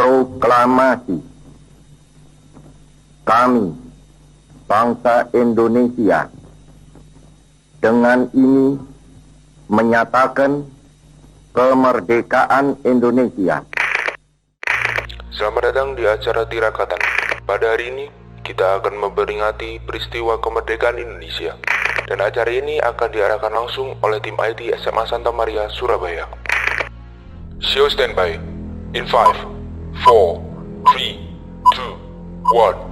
Proklamasi. Kami, bangsa Indonesia, dengan ini menyatakan kemerdekaan Indonesia. Selamat datang di acara Tirakatan. Pada hari ini, kita akan memperingati peristiwa kemerdekaan Indonesia. Dan acara ini akan diarahkan langsung oleh tim IT SMA Santa Maria, Surabaya. Show standby. In 5, 4, 3, 2, 1.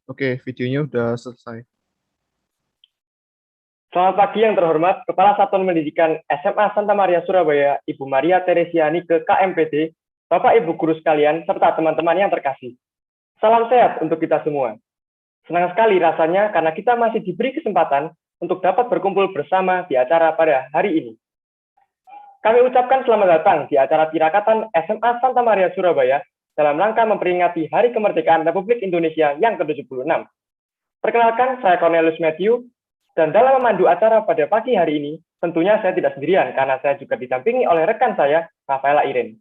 Oke, videonya udah selesai. Selamat pagi yang terhormat Kepala Satuan Pendidikan SMA Santa Maria Surabaya, Ibu Maria Teresiani ke KMPD, Bapak Ibu guru sekalian, serta teman-teman yang terkasih. Salam sehat untuk kita semua. Senang sekali rasanya karena kita masih diberi kesempatan untuk dapat berkumpul bersama di acara pada hari ini. Kami ucapkan selamat datang di acara Tirakatan SMA Santa Maria Surabaya dalam rangka memperingati Hari Kemerdekaan Republik Indonesia yang ke-76. Perkenalkan, saya Cornelius Matthew, dan dalam memandu acara pada pagi hari ini, tentunya saya tidak sendirian karena saya juga didampingi oleh rekan saya, Rafaela Iren.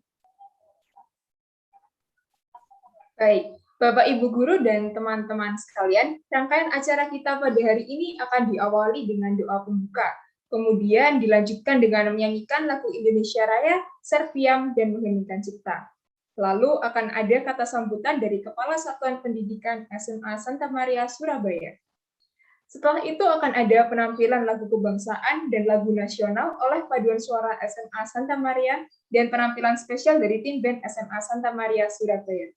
Baik, Bapak Ibu Guru dan teman-teman sekalian, rangkaian acara kita pada hari ini akan diawali dengan doa pembuka, kemudian dilanjutkan dengan menyanyikan lagu Indonesia Raya, Serviam, dan Mengheningkan Cipta. Lalu akan ada kata sambutan dari Kepala Satuan Pendidikan SMA Santa Maria Surabaya. Setelah itu akan ada penampilan lagu kebangsaan dan lagu nasional oleh paduan suara SMA Santa Maria dan penampilan spesial dari tim band SMA Santa Maria Surabaya.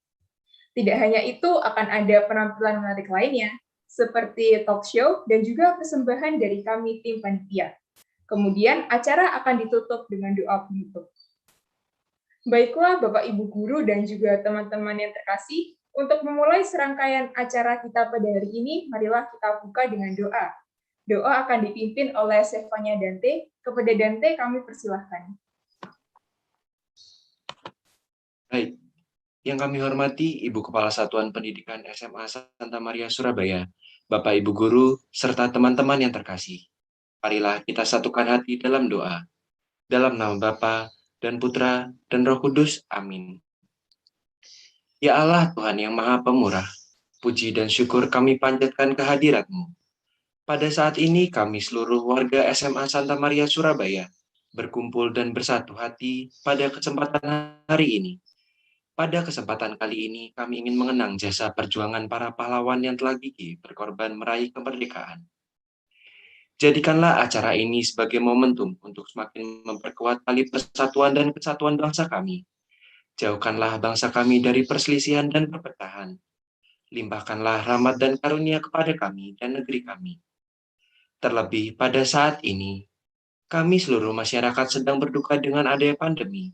Tidak hanya itu, akan ada penampilan menarik lainnya, seperti talk show dan juga persembahan dari kami tim panitia. Kemudian acara akan ditutup dengan doa penutup. Baiklah Bapak Ibu Guru dan juga teman-teman yang terkasih, untuk memulai serangkaian acara kita pada hari ini, marilah kita buka dengan doa. Doa akan dipimpin oleh Stefania Dante. Kepada Dante kami persilahkan. Baik, yang kami hormati Ibu Kepala Satuan Pendidikan SMA Santa Maria Surabaya, Bapak Ibu Guru, serta teman-teman yang terkasih. Marilah kita satukan hati dalam doa. Dalam nama Bapa dan Putra dan Roh Kudus, amin. Ya Allah Tuhan yang Maha Pemurah, puji dan syukur kami panjatkan kehadirat-Mu. Pada saat ini kami seluruh warga SMA Santa Maria Surabaya berkumpul dan bersatu hati pada kesempatan hari ini. Pada kesempatan kali ini kami ingin mengenang jasa perjuangan para pahlawan yang telah gigih berkorban meraih kemerdekaan. Jadikanlah acara ini sebagai momentum untuk semakin memperkuat tali persatuan dan kesatuan bangsa kami. Jauhkanlah bangsa kami dari perselisihan dan perpecahan. Limpahkanlah rahmat dan karunia kepada kami dan negeri kami. Terlebih pada saat ini, kami seluruh masyarakat sedang berduka dengan adanya pandemi.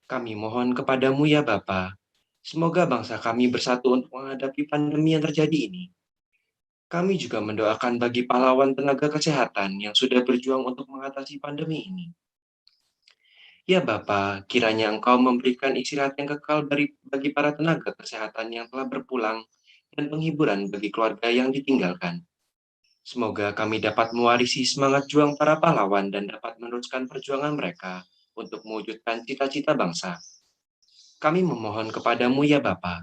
Kami mohon kepadamu ya Bapa, semoga bangsa kami bersatu untuk menghadapi pandemi yang terjadi ini. Kami juga mendoakan bagi pahlawan tenaga kesehatan yang sudah berjuang untuk mengatasi pandemi ini. Ya Bapa, kiranya Engkau memberikan istirahat yang kekal bagi para tenaga kesehatan yang telah berpulang dan penghiburan bagi keluarga yang ditinggalkan. Semoga kami dapat mewarisi semangat juang para pahlawan dan dapat meneruskan perjuangan mereka untuk mewujudkan cita-cita bangsa. Kami memohon kepadamu ya Bapa,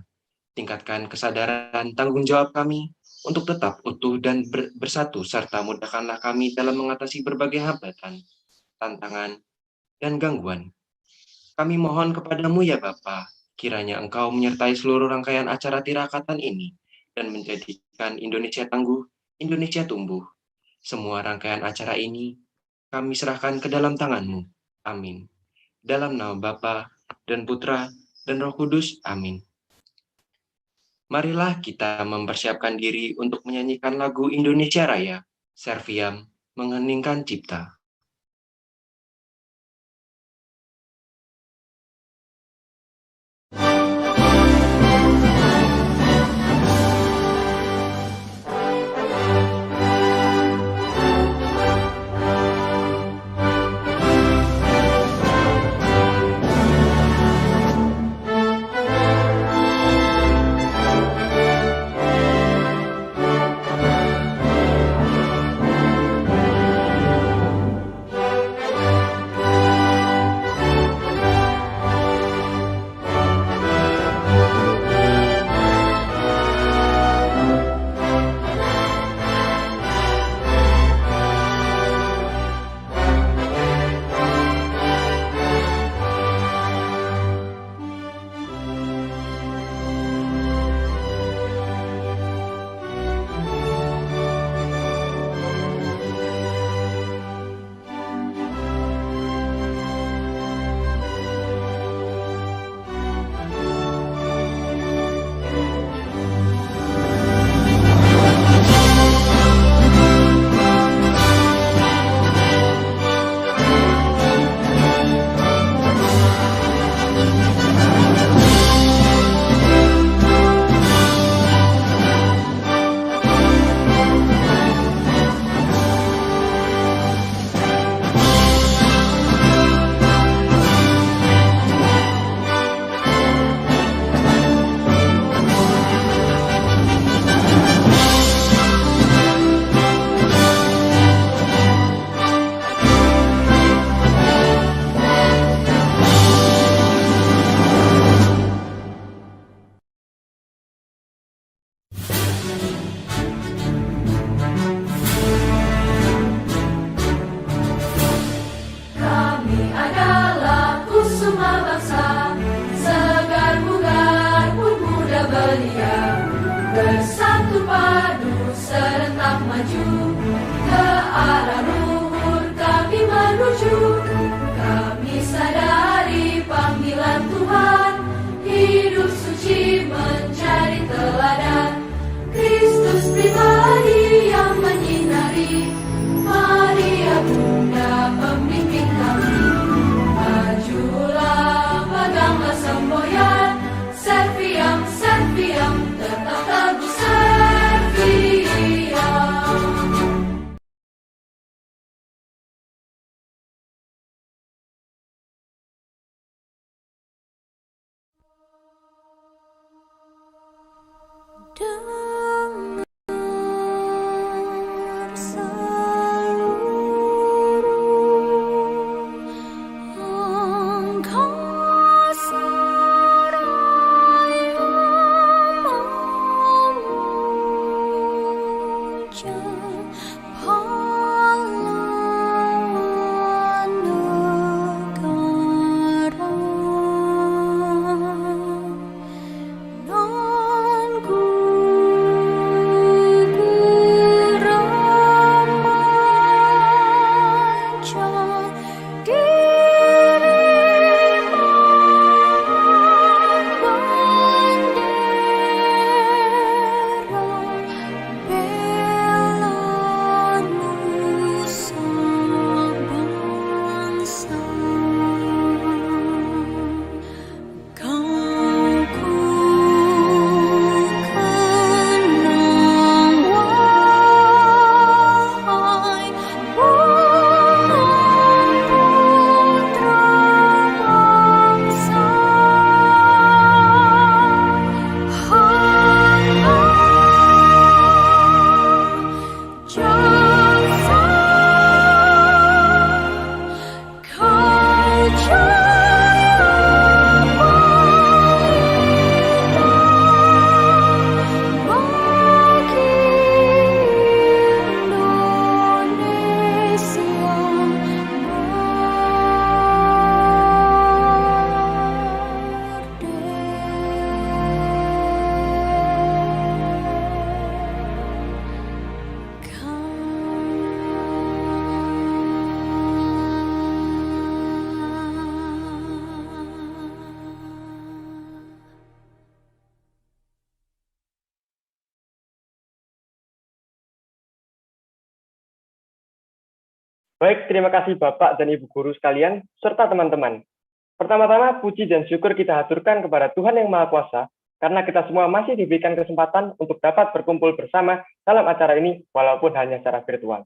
tingkatkan kesadaran tanggung jawab kami untuk tetap utuh dan bersatu serta mudahkanlah kami dalam mengatasi berbagai hambatan, tantangan, dan gangguan. Kami mohon kepadamu ya Bapa, kiranya Engkau menyertai seluruh rangkaian acara tirakatan ini dan menjadikan Indonesia tangguh, Indonesia tumbuh. Semua rangkaian acara ini kami serahkan ke dalam tangan-Mu. Amin. Dalam nama Bapa dan Putra dan Roh Kudus. Amin. Marilah kita mempersiapkan diri untuk menyanyikan lagu Indonesia Raya, Serviam, Mengheningkan Cipta. Baik, terima kasih Bapak dan Ibu Guru sekalian, serta teman-teman. Pertama-tama, puji dan syukur kita haturkan kepada Tuhan Yang Maha Kuasa, karena kita semua masih diberikan kesempatan untuk dapat berkumpul bersama dalam acara ini, walaupun hanya secara virtual.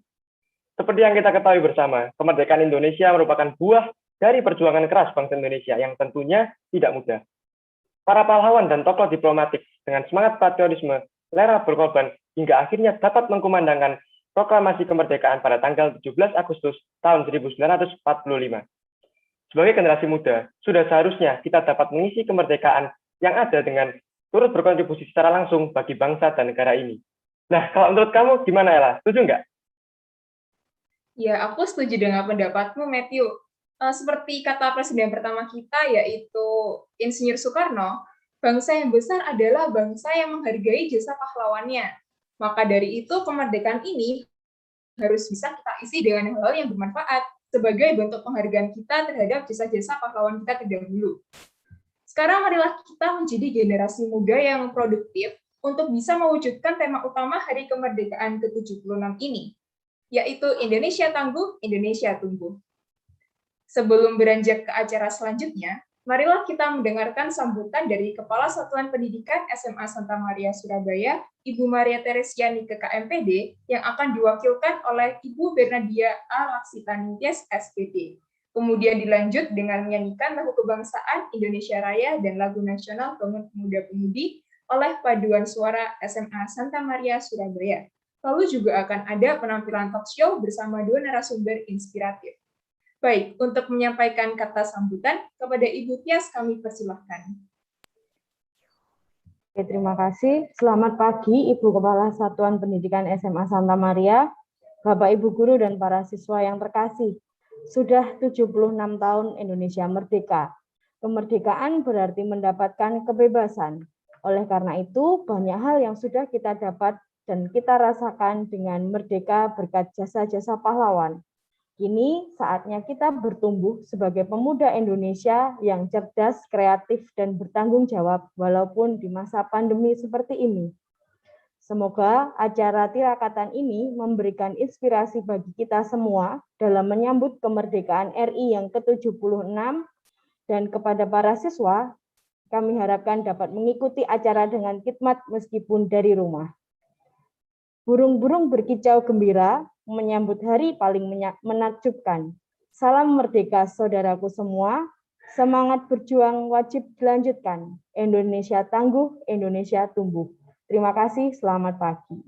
Seperti yang kita ketahui bersama, kemerdekaan Indonesia merupakan buah dari perjuangan keras bangsa Indonesia yang tentunya tidak mudah. Para pahlawan dan tokoh diplomatik dengan semangat patriotisme, rela berkorban, hingga akhirnya dapat mengkumandangkan proklamasi kemerdekaan pada tanggal 17 Agustus tahun 1945. Sebagai generasi muda, sudah seharusnya kita dapat mengisi kemerdekaan yang ada dengan turut berkontribusi secara langsung bagi bangsa dan negara ini. Nah, kalau menurut kamu gimana, Ella? Setuju nggak? Ya, aku setuju dengan pendapatmu, Matthew. Seperti kata presiden pertama kita, yaitu Insinyur Soekarno, bangsa yang besar adalah bangsa yang menghargai jasa pahlawannya. Maka dari itu, kemerdekaan ini harus bisa kita isi dengan hal yang bermanfaat sebagai bentuk penghargaan kita terhadap jasa-jasa pahlawan kita terdahulu. Sekarang marilah kita menjadi generasi muda yang produktif untuk bisa mewujudkan tema utama Hari Kemerdekaan ke-76 ini, yaitu Indonesia Tangguh, Indonesia Tumbuh. Sebelum beranjak ke acara selanjutnya, marilah kita mendengarkan sambutan dari Kepala Satuan Pendidikan SMA Santa Maria Surabaya, Ibu Maria Teresiani ke KMPD, yang akan diwakilkan oleh Ibu Bernadia A. Laksitaningtyas, SPD. Kemudian dilanjut dengan menyanyikan lagu kebangsaan Indonesia Raya dan lagu nasional Bangun Pemuda-Pemudi oleh paduan suara SMA Santa Maria Surabaya. Lalu juga akan ada penampilan talk show bersama dua narasumber inspiratif. Baik, untuk menyampaikan kata sambutan kepada Ibu Tias kami persilahkan. Oke, terima kasih. Selamat pagi Ibu Kepala Satuan Pendidikan SMA Santa Maria, Bapak Ibu Guru dan para siswa yang terkasih. Sudah 76 tahun Indonesia merdeka. Kemerdekaan berarti mendapatkan kebebasan. Oleh karena itu, banyak hal yang sudah kita dapat dan kita rasakan dengan merdeka berkat jasa-jasa pahlawan. Kini saatnya kita bertumbuh sebagai pemuda Indonesia yang cerdas, kreatif, dan bertanggung jawab walaupun di masa pandemi seperti ini. Semoga acara tirakatan ini memberikan inspirasi bagi kita semua dalam menyambut kemerdekaan RI yang ke-76 dan kepada para siswa, kami harapkan dapat mengikuti acara dengan khidmat meskipun dari rumah. Burung-burung berkicau gembira menyambut hari paling menakjubkan. Salam merdeka saudaraku semua, semangat berjuang wajib dilanjutkan. Indonesia tangguh, Indonesia tumbuh. Terima kasih, selamat pagi.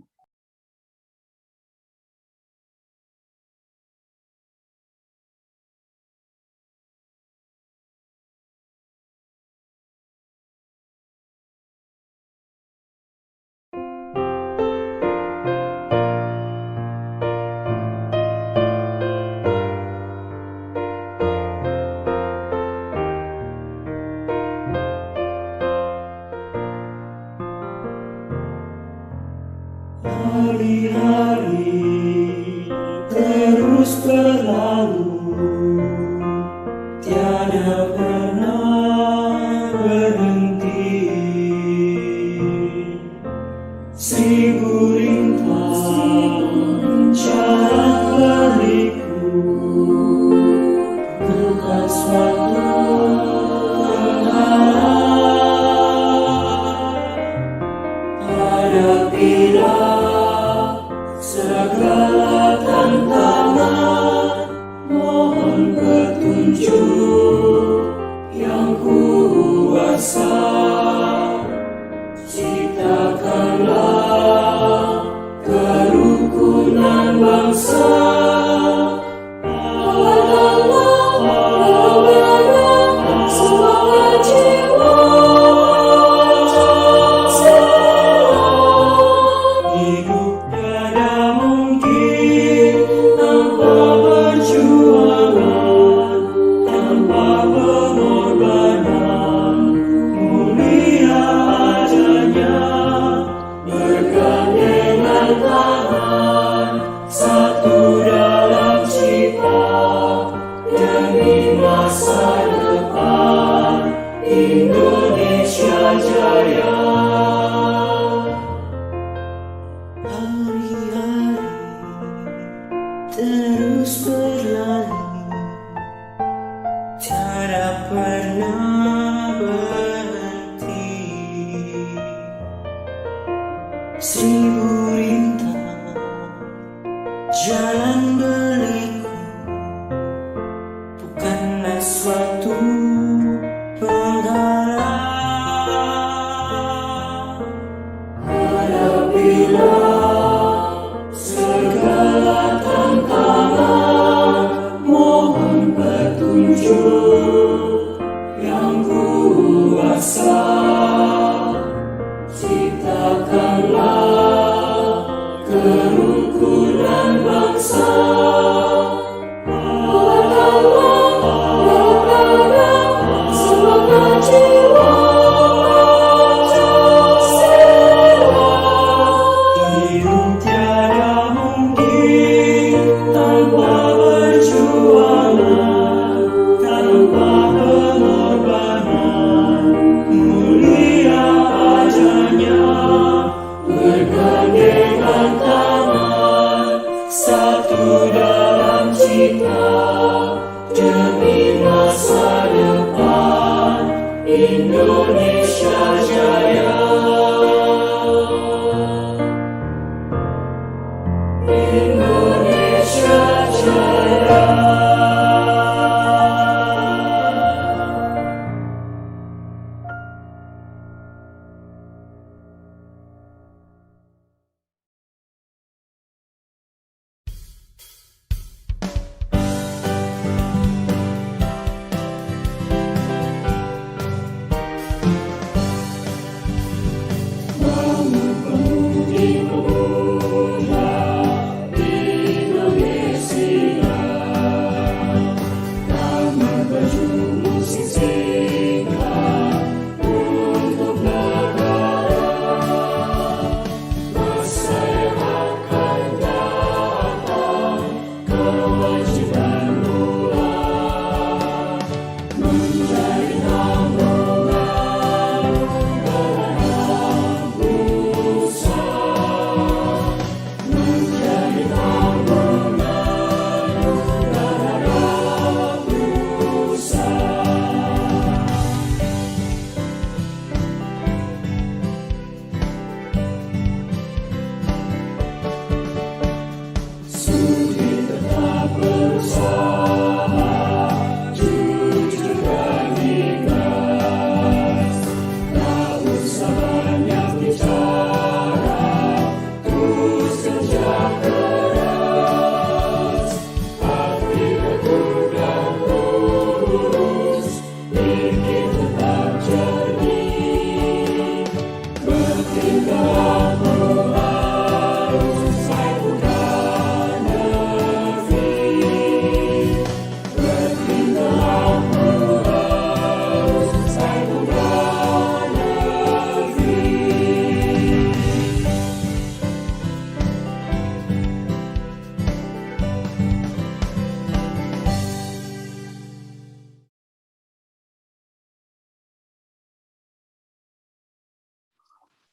Hari-hari terus berlalu, tiada pernah berhenti. Seribu rintang jalan berliku, bukan suatu hadapilah segala tantangan, mohon petunjuk yang kuasa, ciptakanlah kerukunan bangsa. Semangat jiwa hidup tiada mungkin tanpa perjuangan, tanpa pengorbanan, mulia adanya bergandengan tangan, satu dalam cita demi masa depan Indonesia Jaya. Hari-hari terus berlalu, tiada pernah berhenti. Seribu rintang jalan berliku, bukanlah suatu penghalang. Hadapilah segala tantangan, mohon petunjuk yang kuasa, ciptakanlah kerukunan bangsa.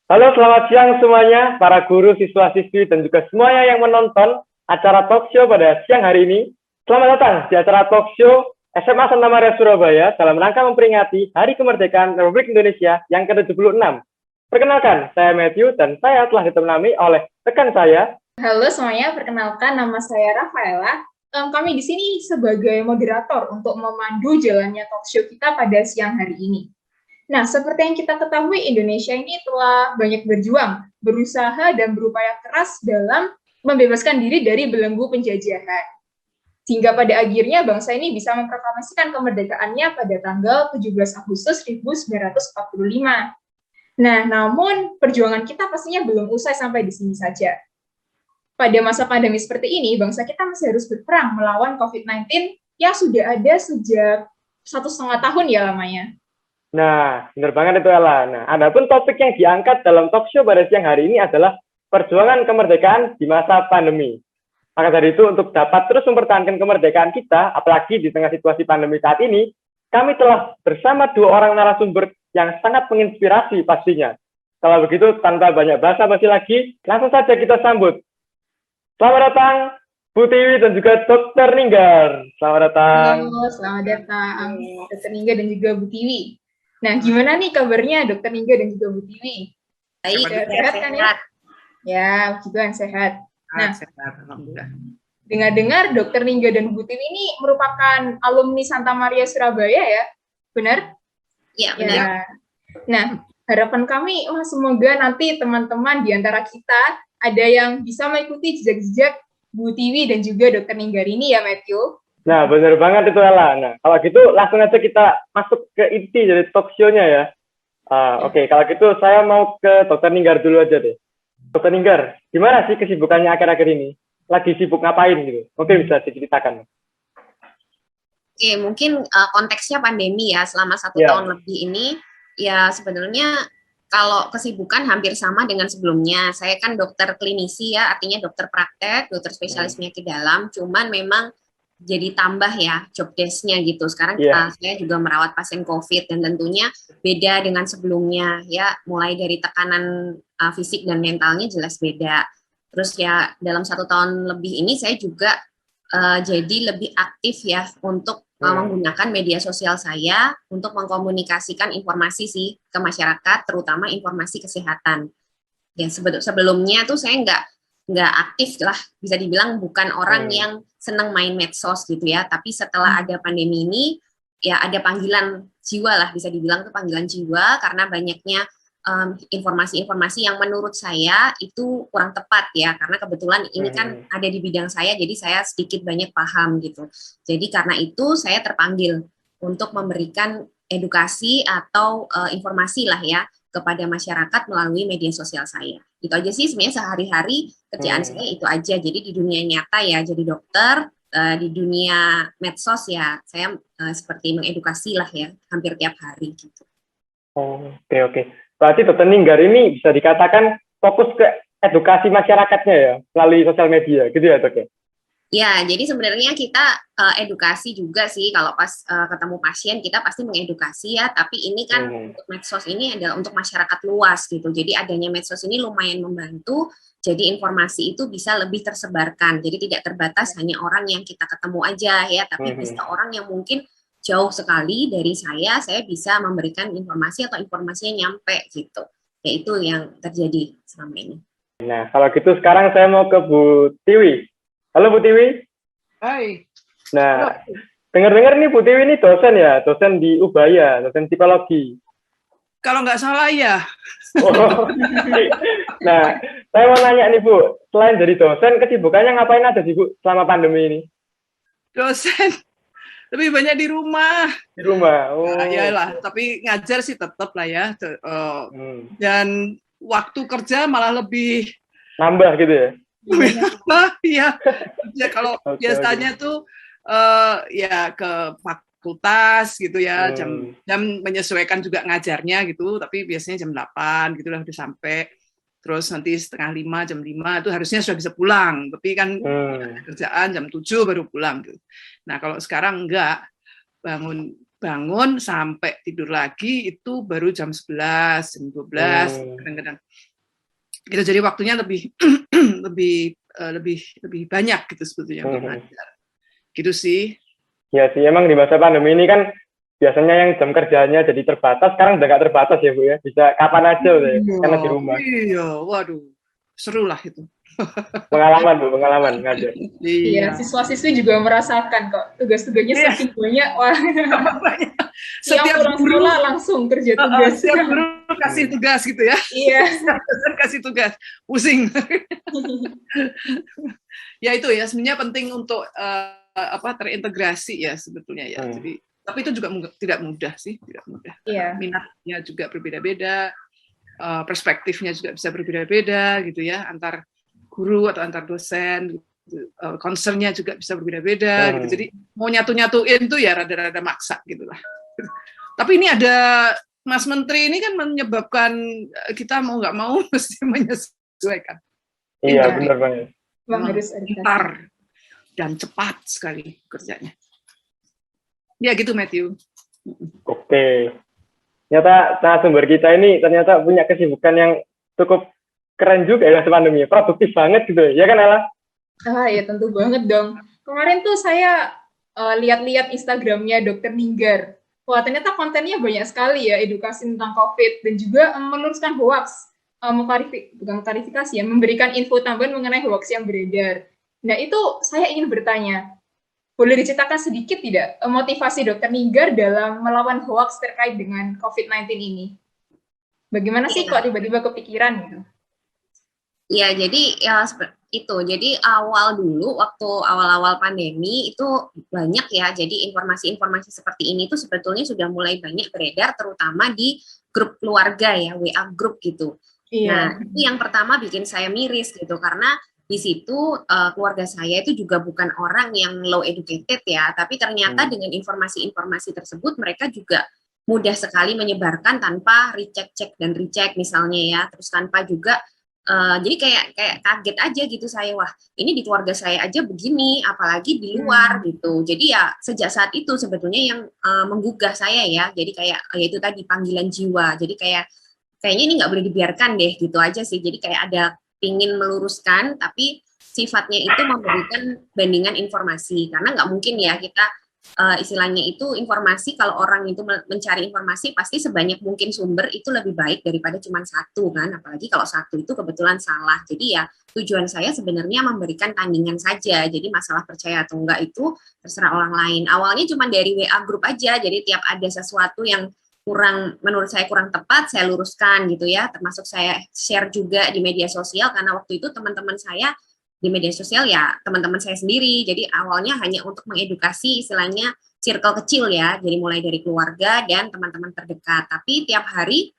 Halo, selamat siang semuanya, para guru, siswa-siswi, dan juga semuanya yang menonton acara talk show pada siang hari ini. Selamat datang di acara talk show SMA Santa Maria Surabaya dalam rangka memperingati Hari Kemerdekaan Republik Indonesia yang ke-76. Perkenalkan, saya Matthew dan saya telah ditemani oleh rekan saya. Halo semuanya, perkenalkan nama saya Rafaela. Kami di sini sebagai moderator untuk memandu jalannya talk show kita pada siang hari ini. Nah, seperti yang kita ketahui, Indonesia ini telah banyak berjuang, berusaha dan berupaya keras dalam membebaskan diri dari belenggu penjajahan. Sehingga pada akhirnya bangsa ini bisa memproklamasikan kemerdekaannya pada tanggal 17 Agustus 1945. Nah, namun perjuangan kita pastinya belum usai sampai di sini saja. Pada masa pandemi seperti ini, bangsa kita masih harus berperang melawan COVID-19 yang sudah ada sejak 1,5 tahun ya lamanya. Nah, benar banget itu Ella. Nah, adapun topik yang diangkat dalam talk show pada siang hari ini adalah perjuangan kemerdekaan di masa pandemi. Maka dari itu, untuk dapat terus mempertahankan kemerdekaan kita, apalagi di tengah situasi pandemi saat ini, kami telah bersama 2 orang narasumber yang sangat menginspirasi pastinya. Kalau begitu, tanpa banyak basa-basi lagi, langsung saja kita sambut. Selamat datang, Bu Tiwi dan juga Dr. Ninggar. Selamat datang. Halo, selamat datang Dr. Ninggar dan juga Bu Tiwi. Nah, gimana nih kabarnya Dr. Ninggar dan juga Bu Tiwi? Baik, Sehat kan ya? Ya, puji Tuhan sehat. Nah, dengar-dengar Dr. Ninggar dan Bu Tiwi ini merupakan alumni Santa Maria Surabaya ya? Benar? Iya, benar. Ya. Nah, harapan kami, semoga nanti teman-teman di antara kita ada yang bisa mengikuti jejak-jejak Bu Tiwi dan juga Dr. Ninggar ini ya, Matthew. Nah, benar banget itu Ella. Nah, kalau gitu langsung aja kita masuk ke inti dari talk show-nya ya. Oke, kalau gitu saya mau ke Dr. Ninggar dulu aja deh. Dr. Ninggar, gimana sih kesibukannya akhir-akhir ini? Lagi sibuk ngapain gitu? Mungkin bisa diceritakan. Oke, mungkin konteksnya pandemi ya, selama 1 tahun lebih ini, ya sebenarnya kalau kesibukan hampir sama dengan sebelumnya. Saya kan dokter klinisi ya, artinya dokter praktek, dokter spesialis penyakit dalam, cuman memang jadi tambah ya job desk-nya gitu. Sekarang saya juga merawat pasien COVID dan tentunya beda dengan sebelumnya ya, mulai dari tekanan fisik dan mentalnya jelas beda. Terus ya dalam 1 tahun lebih ini saya juga jadi lebih aktif ya untuk menggunakan media sosial saya untuk mengkomunikasikan informasi sih ke masyarakat, terutama informasi kesehatan. Ya sebelumnya tuh saya nggak aktif lah, bisa dibilang bukan orang yang senang main medsos gitu ya, tapi setelah ada pandemi ini ya ada panggilan jiwa lah, bisa dibilang itu panggilan jiwa karena banyaknya informasi-informasi yang menurut saya itu kurang tepat ya, karena kebetulan ini kan ada di bidang saya, jadi saya sedikit banyak paham gitu. Jadi karena itu saya terpanggil untuk memberikan edukasi atau informasi lah ya kepada masyarakat melalui media sosial saya. Itu aja sih sebenarnya sehari-hari kerjaan saya itu aja. Jadi di dunia nyata ya jadi dokter, di dunia medsos ya saya seperti mengedukasi lah ya hampir tiap hari gitu. Oke. Berarti Dr. Ninggar ini bisa dikatakan fokus ke edukasi masyarakatnya ya melalui sosial media gitu ya Dok ya? Ya, jadi sebenarnya kita edukasi juga sih, kalau pas ketemu pasien kita pasti mengedukasi ya, tapi ini kan untuk medsos ini adalah untuk masyarakat luas gitu, jadi adanya medsos ini lumayan membantu, jadi informasi itu bisa lebih tersebarkan, jadi tidak terbatas hanya orang yang kita ketemu aja ya, tapi bisa orang yang mungkin jauh sekali dari saya bisa memberikan informasi atau informasinya nyampe gitu, yaitu yang terjadi selama ini. Nah, kalau gitu sekarang saya mau ke Bu Tiwi. Halo Bu Tiwi. Hai. Nah, dengar-dengar nih Bu Tiwi ini dosen ya, dosen di Ubaya, dosen psikologi. Kalau nggak salah ya. Nah, saya mau nanya nih Bu, selain jadi dosen, kesibukannya ngapain aja sih Bu selama pandemi ini? Dosen, lebih banyak di rumah. Di rumah. Nah, iyalah, tapi ngajar sih tetap lah ya. Dan waktu kerja malah lebih nambah gitu ya. Iya, ya kalau biasanya tuh ya ke fakultas gitu ya, jam menyesuaikan juga ngajarnya gitu, tapi biasanya jam 8 gitu lah udah sampai, terus nanti 4:30 jam 5 itu harusnya sudah bisa pulang, tapi kan kerjaan jam 7 baru pulang gitu. Nah kalau sekarang enggak, bangun sampai tidur lagi itu baru jam 11, jam 12 kadang-kadang. Gitu, jadi waktunya lebih lebih banyak gitu sebetulnya untuk ngajar. Gitu sih. Ya sih, emang di masa pandemi ini kan biasanya yang jam kerjanya jadi terbatas, sekarang udah nggak terbatas ya Bu ya, bisa kapan aja udah ya, karena di rumah. Iya, waduh, seru lah itu. Pengalaman Bu, pengalaman ngajar. Iya, siswa-siswi juga merasakan kok, tugas-tugasnya saking banyak, wah. Setiap pulang guru sekolah langsung kerja tugas. Setiap guru kasih tugas gitu ya. Iya. Kasih tugas, pusing. Ya itu ya, sebenarnya penting untuk terintegrasi ya sebetulnya ya. Jadi, tapi itu juga tidak mudah sih, tidak mudah. Iya. Minatnya juga berbeda-beda, perspektifnya juga bisa berbeda-beda gitu ya, antar guru atau antar dosen, gitu. Concernnya juga bisa berbeda-beda gitu. Jadi mau nyatu-nyatuin tuh ya rada-rada maksa gitulah. Tapi ini ada Mas Menteri ini kan menyebabkan kita mau nggak mau mesti menyesuaikan. Iya, benar banget. Harus pintar dan cepat sekali kerjanya. Ya gitu Matthew. Oke. Ternyata narasumber kita ini ternyata punya kesibukan yang cukup keren juga ya pandemi, produktif banget gitu ya kan Ella? Ya tentu banget dong. Kemarin tuh saya lihat-lihat Instagramnya Dr. Ninggar. Wah ternyata kontennya banyak sekali ya, edukasi tentang COVID dan juga meluruskan hoax, bukan klarifikasi ya, memberikan info tambahan mengenai hoax yang beredar. Nah itu saya ingin bertanya, boleh diceritakan sedikit tidak motivasi Dr. Ninggar dalam melawan hoax terkait dengan COVID-19 ini? Bagaimana sih kok tiba-tiba kepikiran gitu? Ya, jadi ya itu. Jadi waktu awal-awal pandemi itu banyak ya. Jadi informasi-informasi seperti ini tuh sebetulnya sudah mulai banyak beredar, terutama di grup keluarga ya, WA grup gitu. Iya. Nah, itu yang pertama bikin saya miris gitu, karena di situ keluarga saya itu juga bukan orang yang low educated ya, tapi ternyata dengan informasi-informasi tersebut mereka juga mudah sekali menyebarkan tanpa recheck dan recheck misalnya ya, terus tanpa juga jadi kayak kaget aja gitu saya, wah ini di keluarga saya aja begini, apalagi di luar gitu. Jadi ya sejak saat itu sebetulnya yang menggugah saya ya, jadi kayak itu tadi panggilan jiwa. Jadi kayaknya ini nggak boleh dibiarkan deh gitu aja sih. Jadi kayak ada pingin meluruskan, tapi sifatnya itu memberikan bandingan informasi, karena nggak mungkin ya kita istilahnya itu informasi, kalau orang itu mencari informasi pasti sebanyak mungkin sumber itu lebih baik daripada cuma satu kan, apalagi kalau satu itu kebetulan salah. Jadi ya tujuan saya sebenarnya memberikan tandingan saja, jadi masalah percaya atau enggak itu terserah orang lain. Awalnya cuma dari WA grup aja, jadi tiap ada sesuatu yang menurut saya kurang tepat, saya luruskan gitu ya, termasuk saya share juga di media sosial, karena waktu itu teman-teman saya di media sosial ya teman-teman saya sendiri, jadi awalnya hanya untuk mengedukasi istilahnya circle kecil ya, jadi mulai dari keluarga dan teman-teman terdekat, tapi tiap hari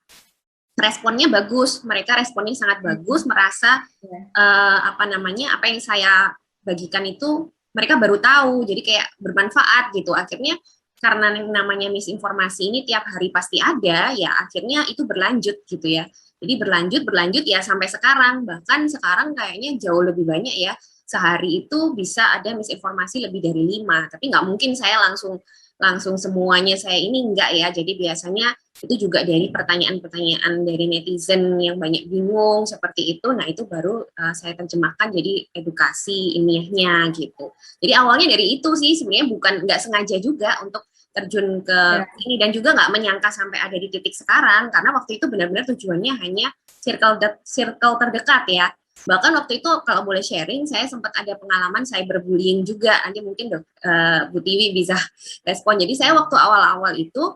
responnya bagus, mereka responnya sangat bagus, merasa apa yang saya bagikan itu mereka baru tahu, jadi kayak bermanfaat gitu. Akhirnya karena yang namanya misinformasi ini tiap hari pasti ada, ya akhirnya itu berlanjut gitu ya. Jadi berlanjut ya sampai sekarang, bahkan sekarang kayaknya jauh lebih banyak ya, sehari itu bisa ada misinformasi lebih dari 5, tapi nggak mungkin saya langsung semuanya saya ini enggak ya, jadi biasanya itu juga dari pertanyaan-pertanyaan dari netizen yang banyak bingung seperti itu, nah itu baru saya terjemahkan jadi edukasi ilmiahnya gitu. Jadi awalnya dari itu sih, sebenarnya nggak sengaja juga untuk terjun ke ini, dan juga nggak menyangka sampai ada di titik sekarang, karena waktu itu benar-benar tujuannya hanya circle terdekat ya. Bahkan waktu itu kalau boleh sharing, saya sempat ada pengalaman cyberbullying juga, nanti mungkin Bu Tiwi bisa respon. Jadi saya waktu awal-awal itu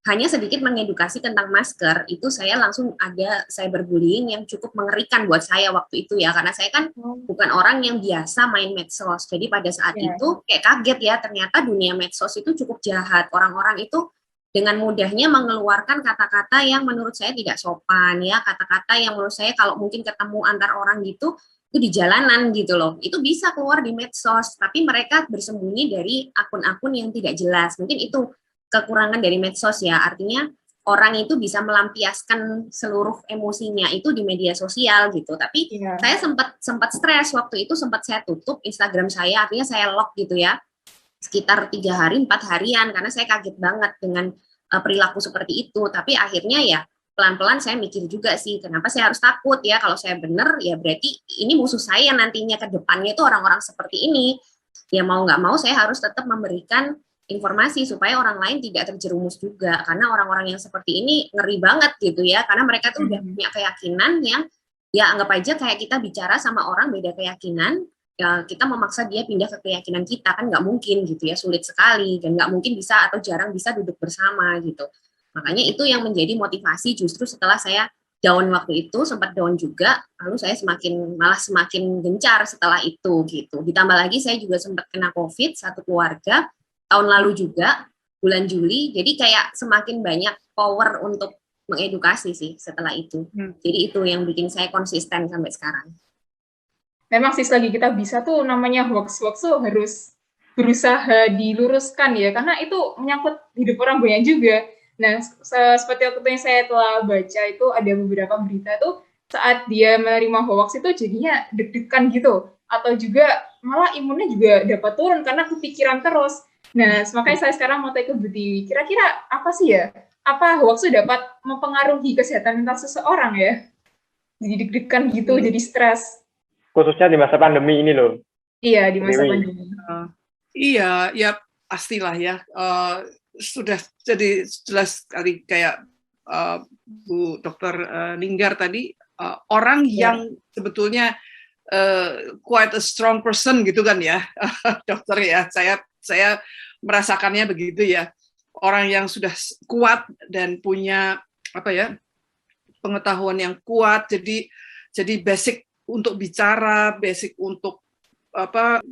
hanya sedikit mengedukasi tentang masker, itu saya langsung ada cyberbullying yang cukup mengerikan buat saya waktu itu ya, karena saya kan bukan orang yang biasa main medsos, jadi pada saat itu kayak kaget ya, ternyata dunia medsos itu cukup jahat, orang-orang itu dengan mudahnya mengeluarkan kata-kata yang menurut saya tidak sopan ya, kata-kata yang menurut saya kalau mungkin ketemu antar orang gitu, itu di jalanan gitu loh, itu bisa keluar di medsos, tapi mereka bersembunyi dari akun-akun yang tidak jelas. Mungkin itu kekurangan dari medsos ya, artinya orang itu bisa melampiaskan seluruh emosinya itu di media sosial gitu. Tapi saya sempat stres waktu itu, sempat saya tutup Instagram saya, artinya saya lock gitu ya. sekitar 3 hari, 4 harian, karena saya kaget banget dengan perilaku seperti itu. Tapi akhirnya ya pelan-pelan saya mikir juga sih, kenapa saya harus takut ya, kalau saya benar ya berarti ini musuh saya nantinya ke depannya itu orang-orang seperti ini. Ya mau nggak mau saya harus tetap memberikan informasi supaya orang lain tidak terjerumus juga, karena orang-orang yang seperti ini ngeri banget gitu ya, karena mereka tuh udah punya keyakinan yang ya anggap aja kayak kita bicara sama orang beda keyakinan, ya kita memaksa dia pindah ke keyakinan kita kan nggak mungkin gitu ya, sulit sekali dan nggak mungkin bisa atau jarang bisa duduk bersama gitu. Makanya itu yang menjadi motivasi justru setelah saya down waktu itu, sempat down juga, lalu saya malah semakin gencar setelah itu gitu. Ditambah lagi saya juga sempat kena COVID, satu keluarga, tahun lalu juga, bulan Juli, jadi kayak semakin banyak power untuk mengedukasi sih setelah itu. Jadi itu yang bikin saya konsisten sampai sekarang. Memang sih selagi kita bisa tuh namanya hoax-hoax tuh harus berusaha diluruskan ya, karena itu menyangkut hidup orang banyak juga. Nah, seperti waktu yang saya telah baca itu ada beberapa berita tuh saat dia menerima hoax itu jadinya deg-degan gitu, atau juga malah imunnya juga dapat turun karena kepikiran terus. Nah, makanya saya sekarang mau tanya ke Bu Tiwi, kira-kira apa sih ya? Apa hoax itu dapat mempengaruhi kesehatan mental seseorang ya? Jadi deg-degan gitu, jadi stres. Khususnya di masa pandemi ini loh. Iya, di masa pandemi. Iya, ya pastilah ya. Sudah jadi jelas sekali kayak Bu Dr. Ninggar tadi, orang yang sebetulnya quite a strong person gitu kan ya, dokter ya. Saya merasakannya begitu ya. Orang yang sudah kuat dan punya apa ya pengetahuan yang kuat, jadi basic untuk bicara, basic untuk apa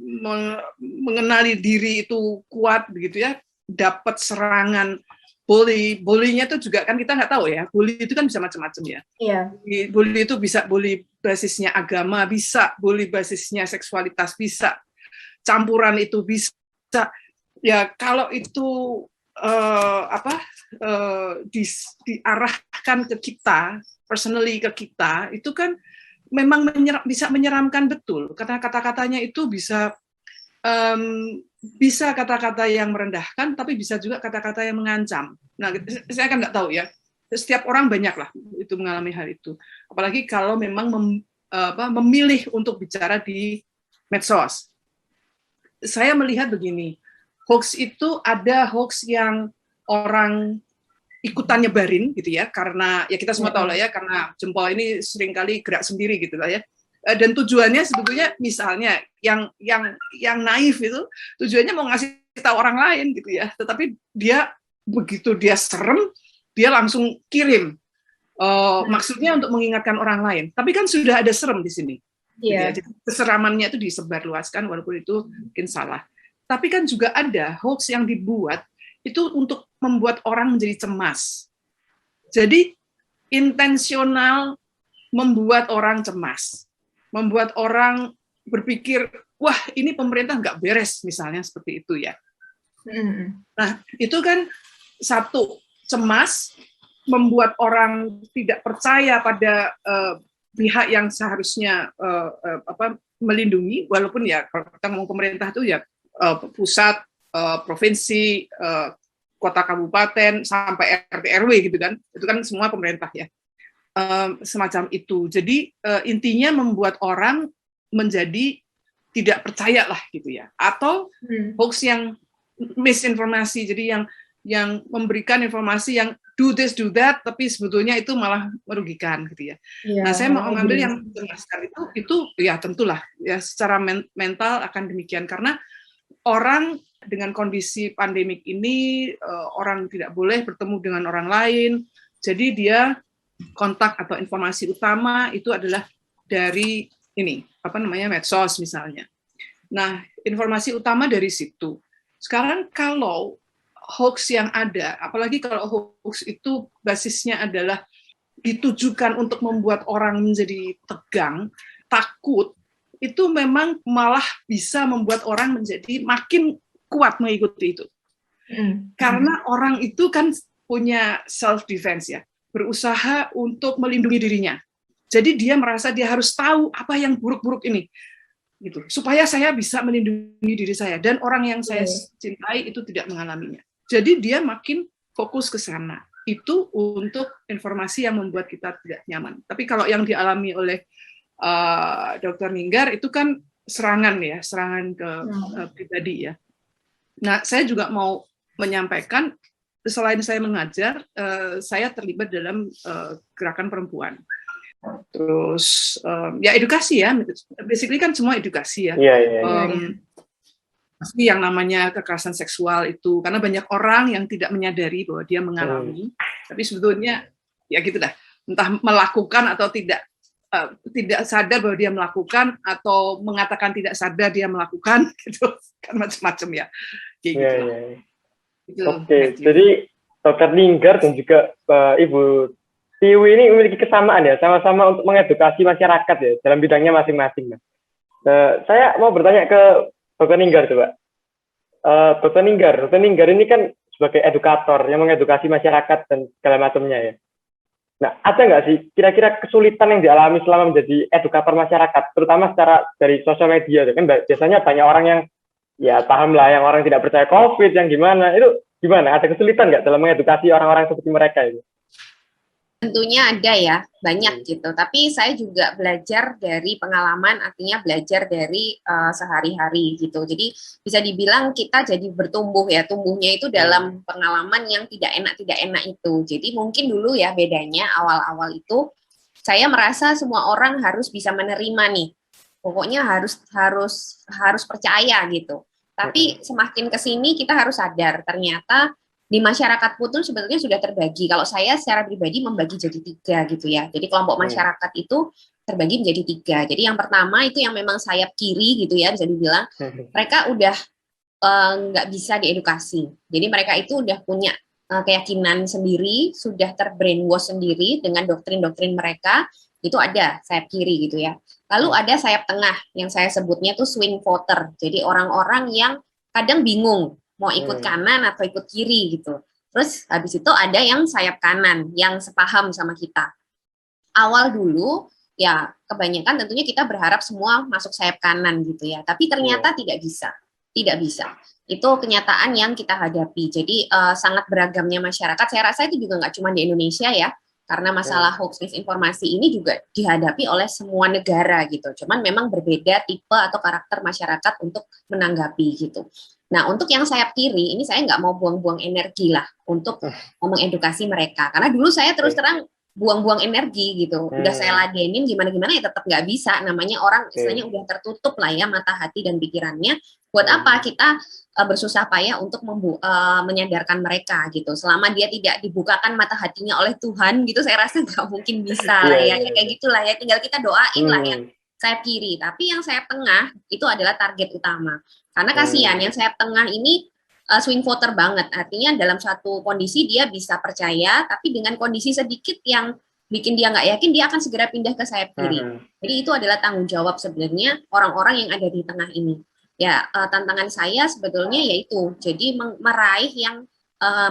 mengenali diri itu kuat begitu ya. Dapat serangan bully-nya itu juga kan kita nggak tahu ya, bully itu kan bisa macam-macam ya. Iya. Bully itu bisa bully basisnya agama, bisa bully basisnya seksualitas, bisa campuran itu bisa. Ya kalau itu diarahkan ke kita, personally ke kita, itu kan memang bisa menyeramkan betul. Karena kata-katanya itu bisa kata-kata yang merendahkan, tapi bisa juga kata-kata yang mengancam. Nah, saya kan nggak tahu ya. Setiap orang banyaklah itu mengalami hal itu. Apalagi kalau memang memilih untuk bicara di medsos. Saya melihat begini, hoax itu ada hoax yang orang ikutan nyebarin gitu ya, karena ya kita semua tahu lah ya, karena jempol ini seringkali gerak sendiri gitu lah ya. Dan tujuannya sebetulnya misalnya yang naif itu tujuannya mau ngasih tahu orang lain gitu ya, tetapi dia begitu dia serem dia langsung kirim maksudnya untuk mengingatkan orang lain, tapi kan sudah ada serem di sini. Yeah. Jadi keseramannya itu disebarluaskan walaupun itu mungkin salah. Tapi kan juga ada hoax yang dibuat itu untuk membuat orang menjadi cemas. Jadi intensional membuat orang cemas. Membuat orang berpikir, wah ini pemerintah nggak beres, misalnya seperti itu ya. Nah, itu kan satu, cemas, membuat orang tidak percaya pada pihak yang seharusnya melindungi, walaupun ya kalau kita ngomong pemerintah itu ya pusat, provinsi, kota kabupaten, sampai RT RW gitu kan, itu kan semua pemerintah ya. Semacam itu. Jadi intinya membuat orang menjadi tidak percaya lah gitu ya, atau hoax yang misinformasi, jadi yang memberikan informasi yang do this do that, tapi sebetulnya itu malah merugikan gitu ya. Nah, saya mau mengambil yang menjelaskan itu ya tentulah ya secara mental akan demikian, karena orang dengan kondisi pandemik ini orang tidak boleh bertemu dengan orang lain, jadi dia kontak atau informasi utama itu adalah dari ini medsos misalnya. Nah, informasi utama dari situ. Sekarang kalau hoax yang ada, apalagi kalau hoax itu basisnya adalah ditujukan untuk membuat orang menjadi tegang, takut, itu memang malah bisa membuat orang menjadi makin kuat mengikuti itu. Karena orang itu kan punya self defense ya, berusaha untuk melindungi dirinya. Jadi dia merasa dia harus tahu apa yang buruk-buruk ini. gitu, supaya saya bisa melindungi diri saya dan orang yang saya cintai itu tidak mengalaminya. Jadi dia makin fokus ke sana. Itu untuk informasi yang membuat kita tidak nyaman. Tapi kalau yang dialami oleh Dr. Ninggar itu kan serangan ya, serangan ke pribadi ya. Nah, saya juga mau menyampaikan, selain saya mengajar, saya terlibat dalam gerakan perempuan. Terus ya edukasi ya, basically kan semua edukasi ya. Yang namanya kekerasan seksual itu, karena banyak orang yang tidak menyadari bahwa dia mengalami, tapi sebetulnya ya gitu dah, entah melakukan atau tidak sadar bahwa dia melakukan atau mengatakan tidak sadar dia melakukan, gitu kan macam-macam ya. Gitu. Oke, jadi Dr. Ninggar dan juga Ibu Tiwi ini memiliki kesamaan ya, sama-sama untuk mengedukasi masyarakat ya dalam bidangnya masing-masing. Saya mau bertanya ke Dr. Ninggar coba. Dr. Ninggar ini kan sebagai edukator yang mengedukasi masyarakat dan segala macamnya ya. Nah, ada nggak sih kira-kira kesulitan yang dialami selama menjadi edukator masyarakat, terutama secara dari sosial media? Kan biasanya banyak orang yang ya paham lah, yang orang tidak percaya COVID, yang gimana, itu gimana? Ada kesulitan nggak dalam mengedukasi orang-orang seperti mereka itu? Tentunya ada ya, banyak gitu. Tapi saya juga belajar dari pengalaman, artinya belajar dari sehari-hari gitu. Jadi bisa dibilang kita jadi bertumbuh ya, tumbuhnya itu dalam pengalaman yang tidak enak itu. Jadi mungkin dulu ya bedanya awal-awal itu saya merasa semua orang harus bisa menerima nih. Pokoknya harus percaya gitu. Tapi semakin ke sini kita harus sadar ternyata di masyarakat pun sebetulnya sudah terbagi. Kalau saya secara pribadi membagi jadi 3 gitu ya. Jadi kelompok masyarakat itu terbagi menjadi 3. Jadi yang pertama itu yang memang sayap kiri gitu ya, bisa dibilang mereka udah nggak bisa diedukasi. Jadi mereka itu udah punya keyakinan sendiri, sudah terbrainwash sendiri dengan doktrin-doktrin mereka. Itu ada sayap kiri gitu ya. Lalu ada sayap tengah yang saya sebutnya tuh swing voter. Jadi orang-orang yang kadang bingung mau ikut kanan atau ikut kiri gitu. Terus habis itu ada yang sayap kanan, yang sepaham sama kita. Awal dulu, ya kebanyakan tentunya kita berharap semua masuk sayap kanan gitu ya. Tapi ternyata tidak bisa. Itu kenyataan yang kita hadapi. Jadi sangat beragamnya masyarakat. Saya rasa itu juga nggak cuma di Indonesia ya. Karena masalah hoax misinformasi ini juga dihadapi oleh semua negara gitu. Cuman memang berbeda tipe atau karakter masyarakat untuk menanggapi gitu. Nah, untuk yang sayap kiri, ini saya nggak mau buang-buang energi lah untuk mengedukasi mereka. Karena dulu saya terus terang buang-buang energi gitu. Udah saya ladenin gimana-gimana ya tetap nggak bisa. Namanya orang istilahnya udah tertutup lah ya mata hati dan pikirannya. Buat apa kita bersusah payah untuk menyadarkan mereka gitu. Selama dia tidak dibukakan mata hatinya oleh Tuhan gitu, saya rasa nggak mungkin bisa lah ya. Kayak gitulah ya, tinggal kita doain lah yang sayap kiri. Tapi yang sayap tengah itu adalah target utama. Karena kasihan yang sayap tengah ini swing voter banget. Artinya dalam suatu kondisi dia bisa percaya, tapi dengan kondisi sedikit yang bikin dia nggak yakin, dia akan segera pindah ke sayap kiri. Jadi itu adalah tanggung jawab sebenarnya orang-orang yang ada di tengah ini. Ya, tantangan saya sebetulnya yaitu jadi meraih yang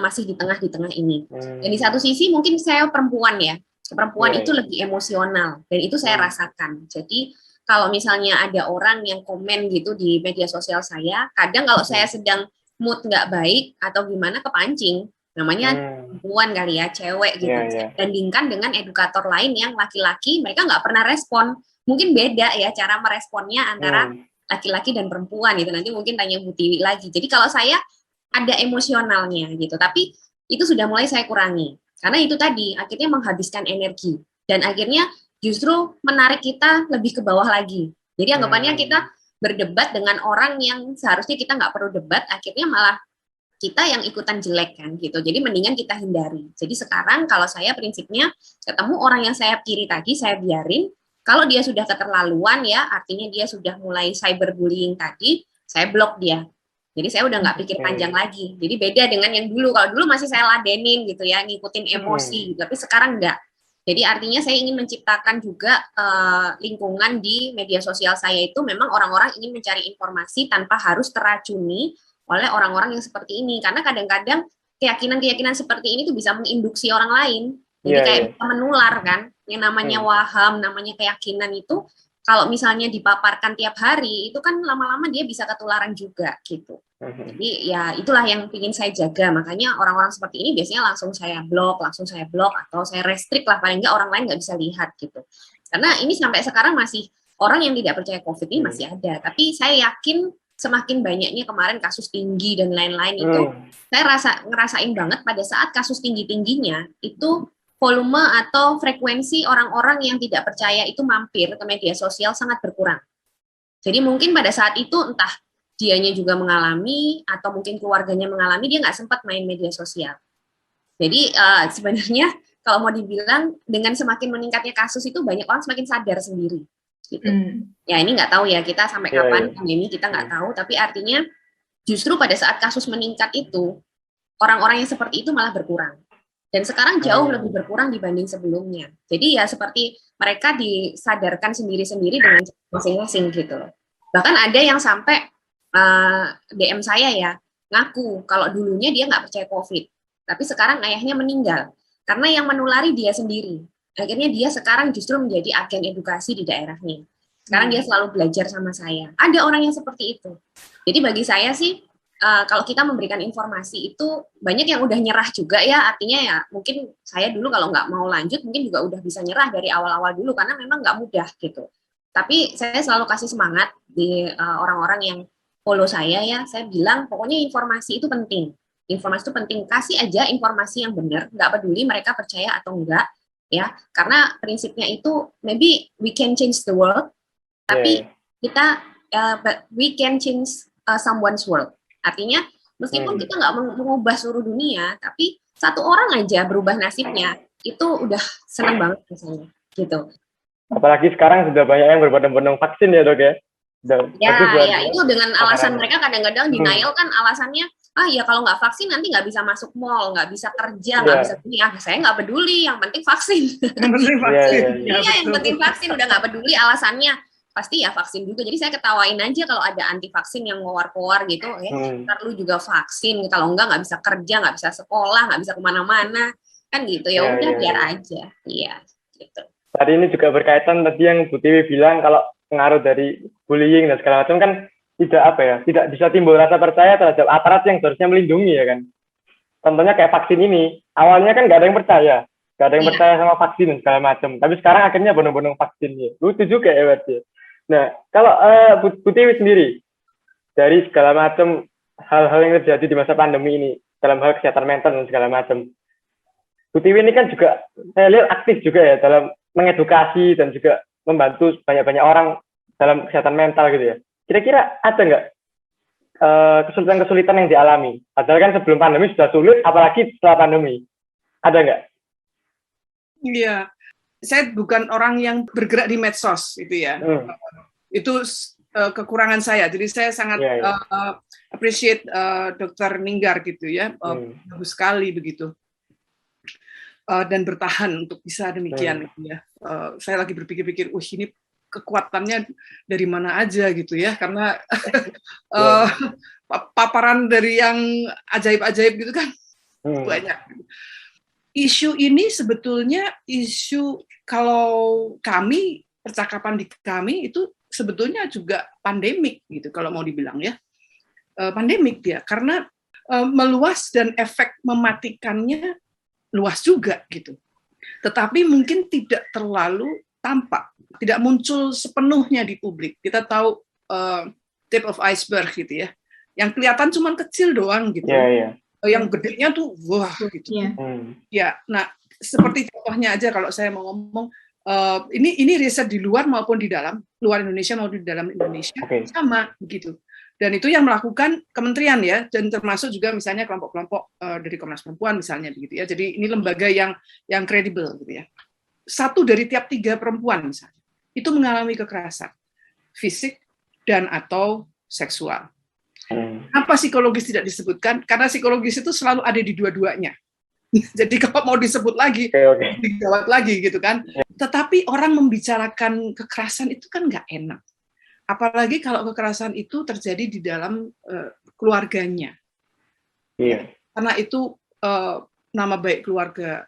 masih di tengah ini. Dan di satu sisi mungkin saya perempuan ya. Perempuan itu lebih emosional dan itu saya rasakan. Jadi kalau misalnya ada orang yang komen gitu di media sosial saya, kadang kalau saya sedang mood nggak baik atau gimana kepancing, namanya perempuan kali ya, cewek gitu. Bandingkan dengan edukator lain yang laki-laki, mereka nggak pernah respon. Mungkin beda ya cara meresponnya antara laki-laki dan perempuan gitu. Nanti mungkin tanya Bu Tiwi lagi. Jadi kalau saya ada emosionalnya gitu, tapi itu sudah mulai saya kurangi. Karena itu tadi akhirnya menghabiskan energi dan akhirnya justru menarik kita lebih ke bawah lagi. Jadi anggapannya kita berdebat dengan orang yang seharusnya kita nggak perlu debat, akhirnya malah kita yang ikutan jelek kan gitu. Jadi mendingan kita hindari. Jadi sekarang kalau saya prinsipnya ketemu orang yang sayap kiri tadi, saya biarin. Kalau dia sudah keterlaluan ya, artinya dia sudah mulai cyberbullying tadi, saya blok dia. Jadi saya udah nggak pikir panjang lagi. Jadi beda dengan yang dulu. Kalau dulu masih saya ladenin gitu ya, ngikutin emosi. Tapi sekarang enggak. Jadi artinya saya ingin menciptakan juga lingkungan di media sosial saya itu memang orang-orang ingin mencari informasi tanpa harus teracuni oleh orang-orang yang seperti ini. Karena kadang-kadang keyakinan-keyakinan seperti ini tuh bisa menginduksi orang lain. Jadi kayak bisa menular kan. Yang namanya waham, namanya keyakinan itu kalau misalnya dipaparkan tiap hari, itu kan lama-lama dia bisa ketularan juga gitu. Jadi ya itulah yang ingin saya jaga. Makanya orang-orang seperti ini biasanya langsung saya blok, atau saya restrict lah, paling nggak orang lain nggak bisa lihat gitu. Karena ini sampai sekarang masih orang yang tidak percaya COVID ini masih ada. Tapi saya yakin semakin banyaknya kemarin kasus tinggi dan lain-lain itu, saya ngerasain banget pada saat kasus tinggi-tingginya itu volume atau frekuensi orang-orang yang tidak percaya itu mampir ke media sosial sangat berkurang. Jadi mungkin pada saat itu entah dianya juga mengalami atau mungkin keluarganya mengalami, dia nggak sempat main media sosial. Jadi sebenarnya kalau mau dibilang dengan semakin meningkatnya kasus itu banyak orang semakin sadar sendiri. Gitu. Ya ini nggak tahu ya kita sampai kapan pandemi kita nggak tahu. Tapi artinya justru pada saat kasus meningkat itu orang-orang yang seperti itu malah berkurang. Dan sekarang jauh lebih berkurang dibanding sebelumnya. Jadi ya seperti mereka disadarkan sendiri-sendiri dengan masing-masing gitu loh. Bahkan ada yang sampai DM saya ya, ngaku kalau dulunya dia nggak percaya COVID. Tapi sekarang ayahnya meninggal. Karena yang menulari dia sendiri. Akhirnya dia sekarang justru menjadi agen edukasi di daerahnya. Sekarang dia selalu belajar sama saya. Ada orang yang seperti itu. Jadi bagi saya sih, kalau kita memberikan informasi itu banyak yang udah nyerah juga ya, artinya ya mungkin saya dulu kalau nggak mau lanjut mungkin juga udah bisa nyerah dari awal-awal dulu karena memang nggak mudah gitu. Tapi saya selalu kasih semangat di orang-orang yang follow saya ya, saya bilang pokoknya informasi itu penting. Informasi itu penting, kasih aja informasi yang benar, nggak peduli mereka percaya atau enggak ya, karena prinsipnya itu maybe we can change the world, tapi kita we can change someone's world. Artinya, meskipun kita nggak mengubah seluruh dunia, tapi satu orang aja berubah nasibnya, itu udah senang banget rasanya, gitu. Apalagi sekarang sudah banyak yang berbondong-bondong vaksin ya dok ya? Ya itu dengan alasan mereka kadang-kadang denial kan alasannya, ya kalau nggak vaksin nanti nggak bisa masuk mall, nggak bisa kerja, nggak bisa kuliah. Saya nggak peduli, yang penting vaksin. Yang penting vaksin, udah nggak peduli alasannya. Pasti ya vaksin juga. Jadi saya ketawain aja kalau ada anti vaksin yang ngowar-ngowar gitu, ntar lu juga vaksin, kalau nggak bisa kerja, nggak bisa sekolah, nggak bisa kemana-mana, kan gitu. Ya udah biar aja, iya. Gitu. Tadi ini juga berkaitan tadi yang Bu Tiwi bilang kalau pengaruh dari bullying dan segala macam kan tidak bisa timbul rasa percaya terhadap aparat yang seharusnya melindungi ya kan. Contohnya kayak vaksin ini, awalnya kan nggak ada yang percaya, percaya sama vaksin dan segala macam. Tapi sekarang akhirnya bondong-bondong vaksin ya. Lucu juga ya berarti. Nah, kalau Bu Tiwi sendiri, dari segala macam hal-hal yang terjadi di masa pandemi ini, dalam hal kesehatan mental dan segala macam, Bu Tiwi ini kan juga, saya lihat aktif juga ya, dalam mengedukasi dan juga membantu banyak-banyak orang dalam kesehatan mental gitu ya. Kira-kira ada nggak kesulitan-kesulitan yang dialami? Padahal kan sebelum pandemi sudah sulit, apalagi setelah pandemi. Ada nggak? Iya. Saya bukan orang yang bergerak di medsos gitu ya. Itu kekurangan saya. Jadi saya sangat appreciate Dr. Ninggar gitu ya. Bagus sekali begitu. Dan bertahan untuk bisa demikian gitu ya. Saya lagi berpikir-pikir, ini kekuatannya dari mana aja gitu ya. Karena paparan dari yang ajaib-ajaib gitu kan banyak. Isu ini sebetulnya isu kalau kami, percakapan di kami itu sebetulnya juga pandemik gitu kalau mau dibilang ya. Pandemik dia, karena meluas dan efek mematikannya luas juga gitu. Tetapi mungkin tidak terlalu tampak, tidak muncul sepenuhnya di publik. Kita tahu tip of iceberg gitu ya. Yang kelihatan cuma kecil doang gitu. Yang gedenya tuh wah gitu. Ya, nah seperti contohnya aja kalau saya mau ngomong, ini riset di luar maupun di dalam, luar Indonesia maupun di dalam Indonesia sama begitu. Dan itu yang melakukan kementerian ya, dan termasuk juga misalnya kelompok-kelompok dari Komnas Perempuan misalnya begitu ya. Jadi ini lembaga yang kredibel gitu ya. 1 dari tiap 3 perempuan misalnya itu mengalami kekerasan fisik dan atau seksual. Apa psikologis tidak disebutkan? Karena psikologis itu selalu ada di dua-duanya. Jadi kalau mau disebut lagi, dijawab lagi gitu kan. Tetapi orang membicarakan kekerasan itu kan nggak enak. Apalagi kalau kekerasan itu terjadi di dalam keluarganya. Karena itu nama baik keluarga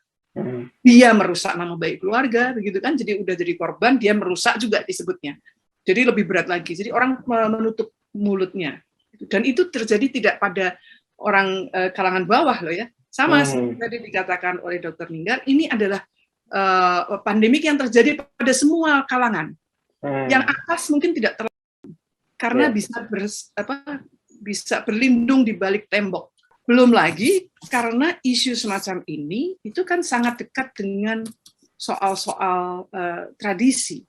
Dia merusak nama baik keluarga, begitu kan? Jadi udah jadi korban, dia merusak juga disebutnya. Jadi lebih berat lagi. Jadi orang menutup mulutnya. Dan itu terjadi tidak pada orang kalangan bawah loh ya. Sama tadi dikatakan oleh Dr. Ninggar, ini adalah pandemik yang terjadi pada semua kalangan. Yang atas mungkin tidak terlalu, karena bisa berlindung di balik tembok. Belum lagi karena isu semacam ini itu kan sangat dekat dengan soal-soal tradisi.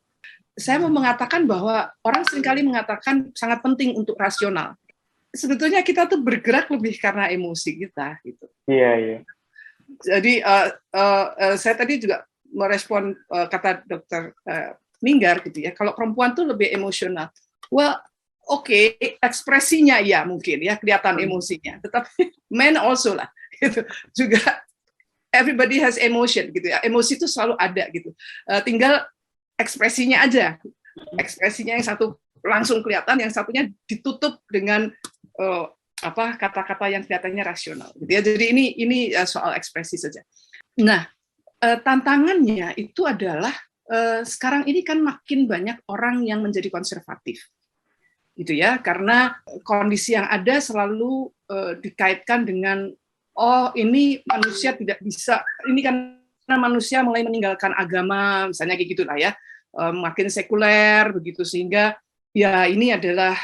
Saya mau mengatakan bahwa orang seringkali mengatakan sangat penting untuk rasional. Sebetulnya kita tuh bergerak lebih karena emosi kita, gitu. Iya. Jadi saya tadi juga merespon kata Dr. Ninggar gitu ya. Kalau perempuan tuh lebih emosional. Well, oke, ekspresinya ya mungkin ya kelihatan emosinya, tetapi men also lah gitu. Juga everybody has emotion gitu ya. Emosi itu selalu ada gitu. Tinggal ekspresinya aja. Ekspresinya yang satu langsung kelihatan, yang satunya ditutup dengan kata-kata yang kelihatannya rasional gitu ya. Jadi ini soal ekspresi saja. Nah, tantangannya itu adalah sekarang ini kan makin banyak orang yang menjadi konservatif. Gitu ya, karena kondisi yang ada selalu dikaitkan dengan ini manusia tidak bisa, ini karena manusia mulai meninggalkan agama, misalnya kayak gitulah ya, makin sekuler begitu, sehingga ya ini adalah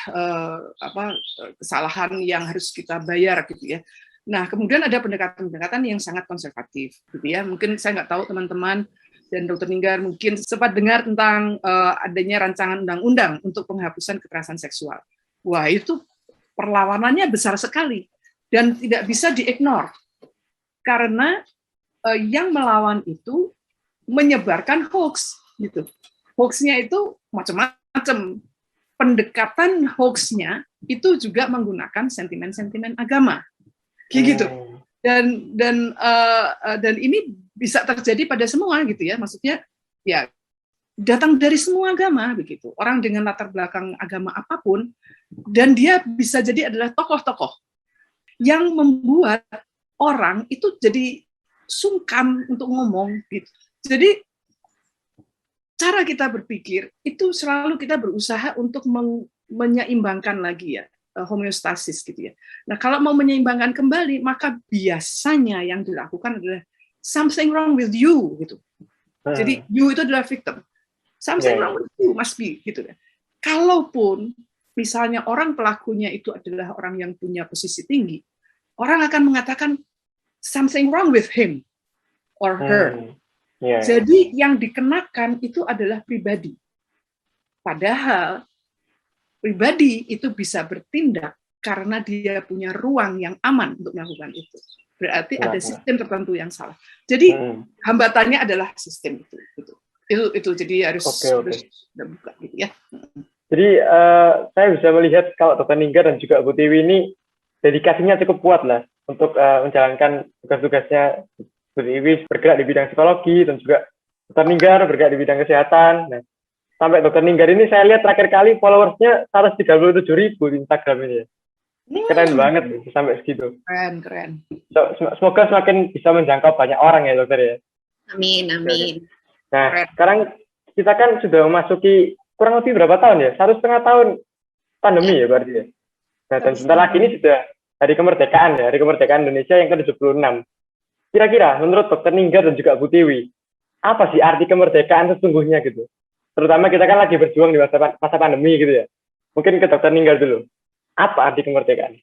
kesalahan yang harus kita bayar gitu ya. Nah, kemudian ada pendekatan-pendekatan yang sangat konservatif gitu ya. Mungkin saya nggak tahu teman-teman dan Dr. Ninggar mungkin sempat dengar tentang adanya rancangan undang-undang untuk penghapusan kekerasan seksual. Wah, itu perlawanannya besar sekali dan tidak bisa diignore. Karena yang melawan itu menyebarkan hoax gitu. Hoax-nya itu macam-macam. Pendekatan hoax-nya itu juga menggunakan sentimen-sentimen agama. Kayak gitu. Dan ini bisa terjadi pada semua gitu ya, maksudnya ya datang dari semua agama begitu, orang dengan latar belakang agama apapun, dan dia bisa jadi adalah tokoh-tokoh yang membuat orang itu jadi sungkan untuk ngomong gitu. Jadi cara kita berpikir itu selalu kita berusaha untuk menyeimbangkan lagi ya, homeostasis gitu ya. Nah, kalau mau menyeimbangkan kembali, maka biasanya yang dilakukan adalah something wrong with you gitu. Jadi you itu adalah victim. Something wrong with you must be gitu ya. Kalaupun misalnya orang pelakunya itu adalah orang yang punya posisi tinggi, orang akan mengatakan something wrong with him or her. Jadi yang dikenakan itu adalah pribadi. Padahal pribadi itu bisa bertindak karena dia punya ruang yang aman untuk melakukan itu. Berarti ada sistem tertentu yang salah. Jadi hambatannya adalah sistem itu. Itu jadi harus buka gitu ya. Jadi saya bisa melihat kalau Dr. Ninggar dan juga Bu Tiwi ini dedikasinya cukup kuat lah untuk menjalankan tugas-tugasnya. Bu Tiwi bergerak di bidang psikologi dan juga Dr. Ninggar bergerak di bidang kesehatan. Nah, sampai Dr. Ninggar ini saya lihat terakhir kali followersnya 137.000 di Instagram ini. Keren banget sampai segitu. Keren. Semoga semakin bisa menjangkau banyak orang ya dokter ya. Amin. Nah, sekarang kita kan sudah memasuki kurang lebih berapa tahun ya? 1,5 tahun pandemi ya berarti ya. Nah, dan sebentar lagi ini sudah Hari Kemerdekaan ya, Hari Kemerdekaan Indonesia yang ke-76. Kira-kira menurut Dr. Ninggar dan juga Bu Tiwi, apa sih arti kemerdekaan sesungguhnya gitu? Terutama kita kan lagi berjuang di masa pandemi gitu ya. Mungkin ke Dr. Ninggar dulu. Apa arti kemerdekaan?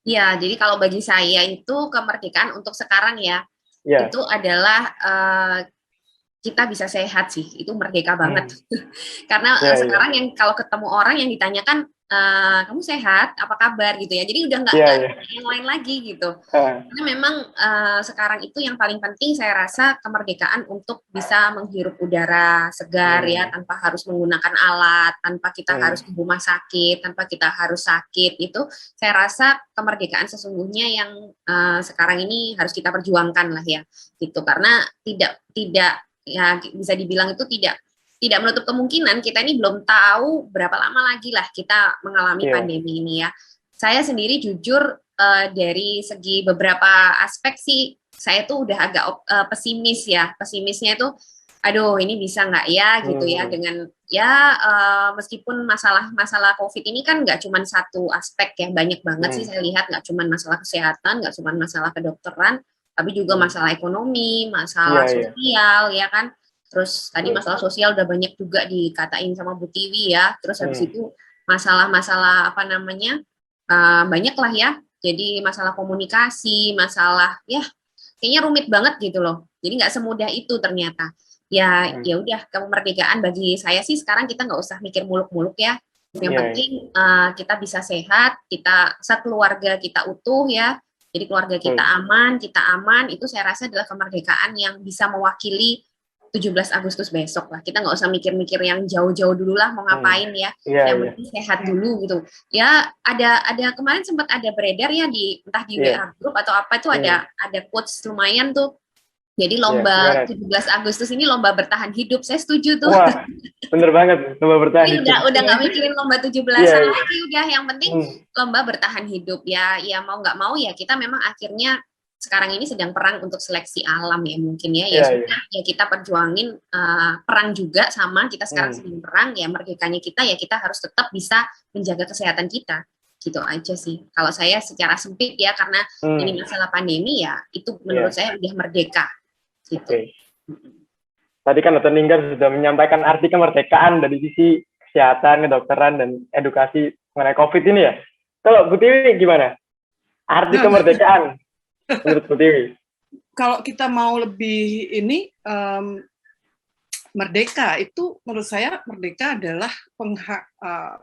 Ya, jadi kalau bagi saya itu kemerdekaan untuk sekarang ya, itu adalah kita bisa sehat sih, itu merdeka banget. Karena sekarang yang kalau ketemu orang yang ditanyakan, kamu sehat, apa kabar gitu ya, jadi udah nggak yang lain lagi gitu. Karena memang sekarang itu yang paling penting saya rasa kemerdekaan untuk bisa menghirup udara segar ya, tanpa harus menggunakan alat, tanpa kita harus ke rumah sakit, tanpa kita harus sakit. Itu saya rasa kemerdekaan sesungguhnya yang sekarang ini harus kita perjuangkan lah ya, gitu. Karena tidak ya bisa dibilang itu tidak menutup kemungkinan kita ini belum tahu berapa lama lagi lah kita mengalami pandemi ini ya. saya sendiri jujur dari segi beberapa aspek sih, saya tuh udah agak pesimis ya. Pesimisnya itu, aduh ini bisa nggak ya gitu ya, dengan ya meskipun masalah COVID ini kan nggak cuma satu aspek ya, banyak banget sih saya lihat, nggak cuma masalah kesehatan, nggak cuma masalah kedokteran, tapi juga masalah ekonomi, masalah sosial ya kan. Terus tadi masalah sosial udah banyak juga dikatain sama Bu Tiwi ya. Terus habis itu masalah-masalah apa namanya, banyak lah ya. Jadi masalah komunikasi, masalah ya kayaknya rumit banget gitu loh. Jadi nggak semudah itu ternyata. Ya udah, kemerdekaan bagi saya sih sekarang kita nggak usah mikir muluk-muluk ya. Yang penting kita bisa sehat, kita keluarga kita utuh ya. Jadi keluarga kita aman, itu saya rasa adalah kemerdekaan yang bisa mewakili 17 Agustus besok lah. Kita nggak usah mikir-mikir yang jauh-jauh dulu lah mau ngapain ya. Yang penting sehat dulu gitu. Ya ada kemarin sempat ada beredar ya entah di WA group atau apa itu ada quotes lumayan tuh. Jadi lomba 17 Agustus ini lomba bertahan hidup. Saya setuju tuh. Wah, bener banget lomba bertahan hidup. Udah nggak mikirin lomba 17-an lagi, udah yang penting lomba bertahan hidup ya. Ya mau nggak mau ya kita memang akhirnya sekarang ini sedang perang untuk seleksi alam ya mungkin ya. Ya kita perjuangin perang juga sama kita sekarang sedang perang ya, merdekanya kita ya kita harus tetap bisa menjaga kesehatan kita. Gitu aja sih. Kalau saya secara sempit ya karena ini masalah pandemi ya itu menurut saya udah merdeka. Gitu. Tadi kan Dr. Ninggar sudah menyampaikan arti kemerdekaan dari sisi kesehatan, kedokteran, dan edukasi mengenai COVID ini ya. Kalau Bu Tiwi gimana? Arti kemerdekaan menurut Bu Tiwi? Kalau kita mau lebih ini, merdeka itu menurut saya merdeka adalah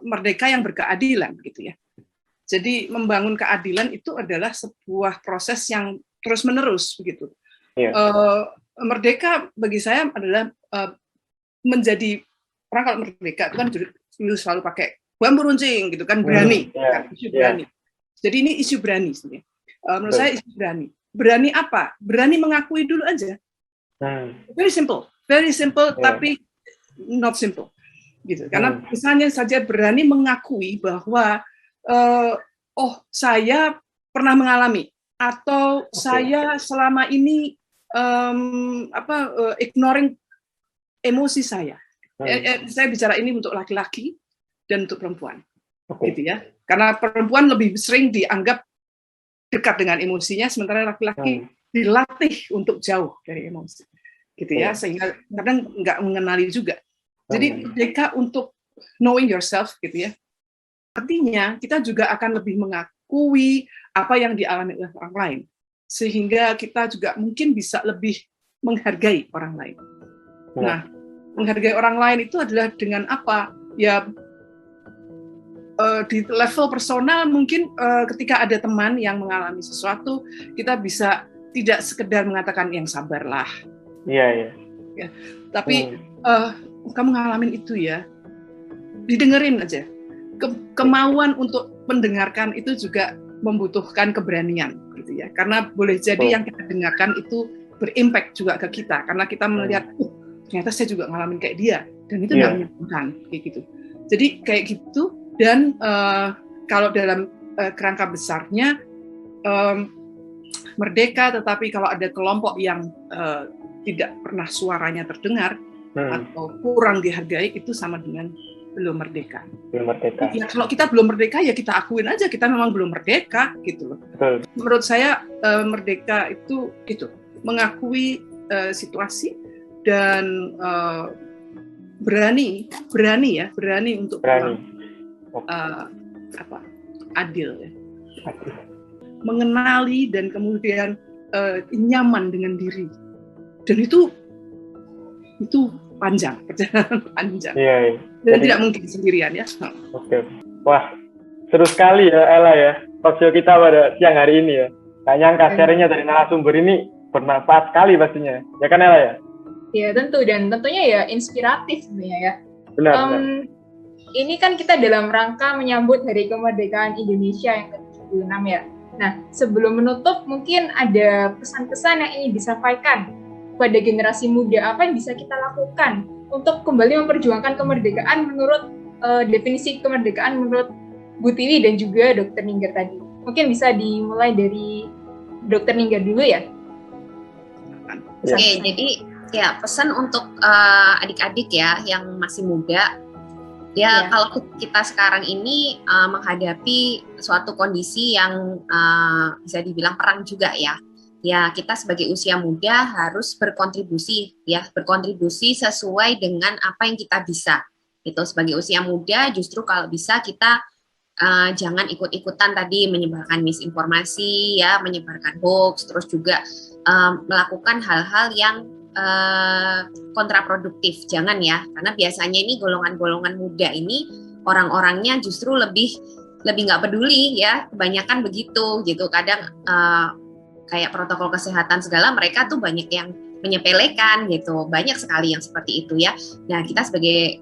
merdeka yang berkeadilan gitu ya. Jadi membangun keadilan itu adalah sebuah proses yang terus-menerus begitu. Merdeka bagi saya adalah menjadi orang kalau merdeka itu kan selalu pakai bambu runcing gitu kan, berani, kan, isu berani. Jadi ini isu berani sebenarnya. Menurut saya isu berani. Berani apa? Berani mengakui dulu aja. Very simple, tapi not simple gitu. Karena misalnya saja berani mengakui bahwa saya pernah mengalami atau saya selama ini ignoring emosi saya. Saya bicara ini untuk laki-laki dan untuk perempuan, gitu ya. Karena perempuan lebih sering dianggap dekat dengan emosinya, sementara laki-laki dilatih untuk jauh dari emosi, gitu ya. Sehingga kadang nggak mengenali juga. Jadi merdeka untuk knowing yourself, gitu ya. Artinya kita juga akan lebih mengakui apa yang dialami oleh orang lain. Sehingga kita juga mungkin bisa lebih menghargai orang lain. Nah, menghargai orang lain itu adalah dengan apa? Ya, di level personal mungkin ketika ada teman yang mengalami sesuatu, kita bisa tidak sekedar mengatakan yang sabarlah. Ya, tapi kamu ngalamin itu ya, didengerin aja. Kemauan untuk mendengarkan itu juga membutuhkan keberanian gitu ya, karena boleh jadi yang kita dengarkan itu berimpact juga ke kita karena kita melihat ternyata saya juga ngalamin kayak dia dan itu nggak menyenangkan kayak gitu. Jadi kayak gitu. Dan kalau dalam kerangka besarnya merdeka, tetapi kalau ada kelompok yang tidak pernah suaranya terdengar atau kurang dihargai, itu sama dengan belum merdeka. Ya, kalau kita belum merdeka ya kita akuin aja kita memang belum merdeka gitu loh. Menurut saya merdeka itu mengakui situasi dan berani untuk adil ya. Mengenali dan kemudian nyaman dengan diri. Dan itu panjang, perjalanan panjang. Dan tidak mungkin sendirian ya. Wah, seru sekali ya Ella ya. Talkshow kita pada siang hari ini ya. Gak nyangka sharingnya dari narasumber ini bermanfaat sekali pastinya. Ya kan Ella ya? Ya tentu, dan tentunya ya inspiratif sebenarnya ya. Benar. Ini kan kita dalam rangka menyambut Hari Kemerdekaan Indonesia yang ke-76 ya. Nah, sebelum menutup mungkin ada pesan-pesan yang ingin disampaikan pada generasi muda, apa yang bisa kita lakukan untuk kembali memperjuangkan kemerdekaan menurut definisi kemerdekaan menurut Bu Tiwi dan juga Dr. Ninggar tadi. Mungkin bisa dimulai dari Dr. Ninggar dulu ya. Oke, jadi ya pesan untuk adik-adik ya yang masih muda. Ya, kalau kita sekarang ini menghadapi suatu kondisi yang bisa dibilang perang juga ya. Ya, kita sebagai usia muda harus berkontribusi sesuai dengan apa yang kita bisa. Itu sebagai usia muda justru kalau bisa kita jangan ikut-ikutan tadi menyebarkan misinformasi ya, menyebarkan hoax, terus juga melakukan hal-hal yang kontraproduktif. Jangan ya, karena biasanya ini golongan-golongan muda ini orang-orangnya justru lebih nggak peduli ya, kebanyakan begitu gitu. Kadang kayak protokol kesehatan segala mereka tuh banyak yang menyepelekan gitu, banyak sekali yang seperti itu ya. Nah, kita sebagai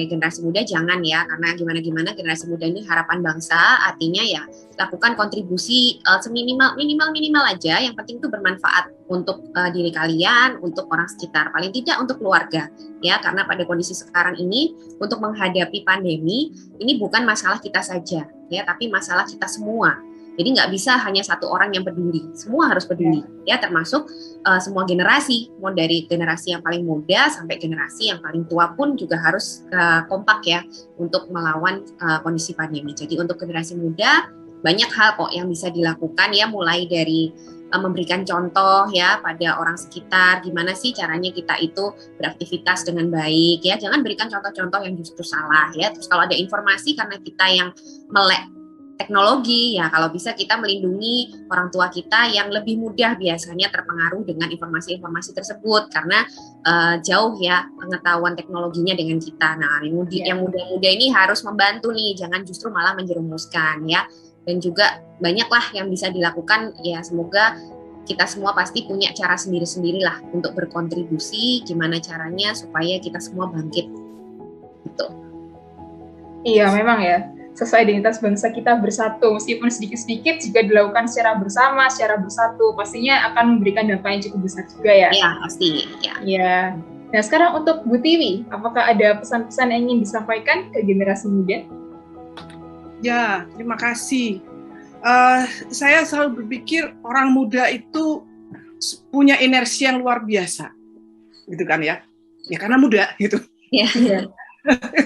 generasi muda jangan ya, karena gimana generasi muda ini harapan bangsa, artinya ya lakukan kontribusi minimal aja, yang penting itu bermanfaat untuk diri kalian, untuk orang sekitar, paling tidak untuk keluarga ya, karena pada kondisi sekarang ini untuk menghadapi pandemi ini bukan masalah kita saja ya, tapi masalah kita semua. Jadi nggak bisa hanya satu orang yang peduli, semua harus peduli ya, termasuk semua generasi, mau dari generasi yang paling muda sampai generasi yang paling tua pun juga harus kompak ya untuk melawan kondisi pandemi. Jadi untuk generasi muda banyak hal kok yang bisa dilakukan ya, mulai dari memberikan contoh ya pada orang sekitar, gimana sih caranya kita itu beraktivitas dengan baik ya, jangan berikan contoh-contoh yang justru salah ya. Terus kalau ada informasi karena kita yang melek teknologi ya, kalau bisa kita melindungi orang tua kita yang lebih mudah biasanya terpengaruh dengan informasi-informasi tersebut karena jauh ya pengetahuan teknologinya dengan kita. Nah, yang muda-muda ini harus membantu nih, jangan justru malah menjerumuskan ya. Dan juga banyaklah yang bisa dilakukan ya, semoga kita semua pasti punya cara sendiri-sendiri lah untuk berkontribusi gimana caranya supaya kita semua bangkit gitu. Iya, memang ya, sesuai identitas bangsa kita bersatu, meskipun sedikit-sedikit jika dilakukan secara bersama, secara bersatu, pastinya akan memberikan dampak yang cukup besar juga ya. Iya, pasti. Ya. Nah, sekarang untuk Bu Tiwi, apakah ada pesan-pesan yang ingin disampaikan ke generasi muda? Ya, terima kasih. Saya selalu berpikir orang muda itu punya energi yang luar biasa, gitu kan ya? Ya karena muda, gitu. Iya.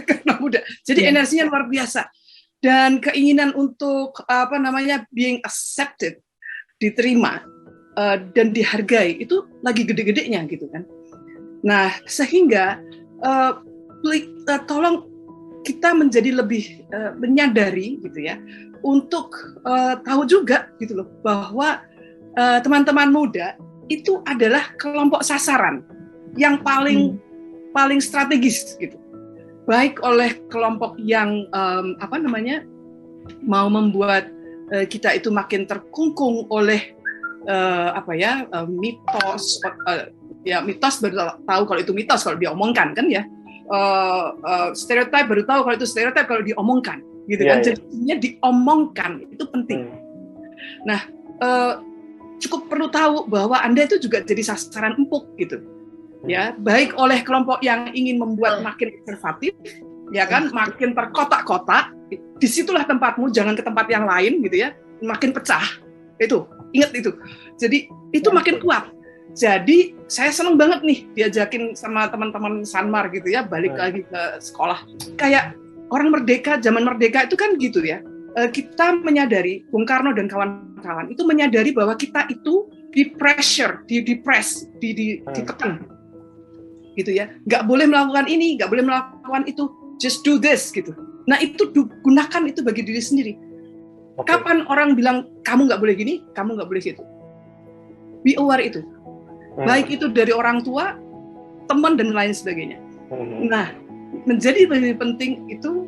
Karena muda. Jadi energinya luar biasa. Dan keinginan untuk being accepted, diterima dan dihargai itu lagi gede-gedenya gitu kan. Nah, sehingga tolong kita menjadi lebih menyadari gitu ya, untuk tahu juga gitu loh bahwa teman-teman muda itu adalah kelompok sasaran yang paling strategis gitu. Baik oleh kelompok yang mau membuat kita itu makin terkungkung oleh mitos, mitos baru tahu kalau itu mitos kalau diomongkan kan ya, stereotip baru tahu kalau itu stereotip kalau diomongkan gitu kan. Jadinya diomongkan itu penting. Nah, cukup perlu tahu bahwa Anda itu juga jadi sasaran empuk gitu. Ya, baik oleh kelompok yang ingin membuat makin konservatif, ya kan, makin terkotak-kotak, disitulah tempatmu, jangan ke tempat yang lain gitu ya, makin pecah, itu, ingat itu. Jadi itu makin kuat. Jadi saya senang banget nih diajakin sama teman-teman Sanmar gitu ya, balik lagi ke sekolah. Kayak orang merdeka, zaman merdeka itu kan gitu ya, kita menyadari, Bung Karno dan kawan-kawan itu menyadari bahwa kita itu di-pressure, di-depress, ditekan. Gitu ya, nggak boleh melakukan ini, nggak boleh melakukan itu, just do this gitu. Nah itu gunakan itu bagi diri sendiri. Kapan orang bilang kamu nggak boleh gini, kamu nggak boleh gitu, be aware itu, baik itu dari orang tua, teman dan lain sebagainya. Nah menjadi lebih penting itu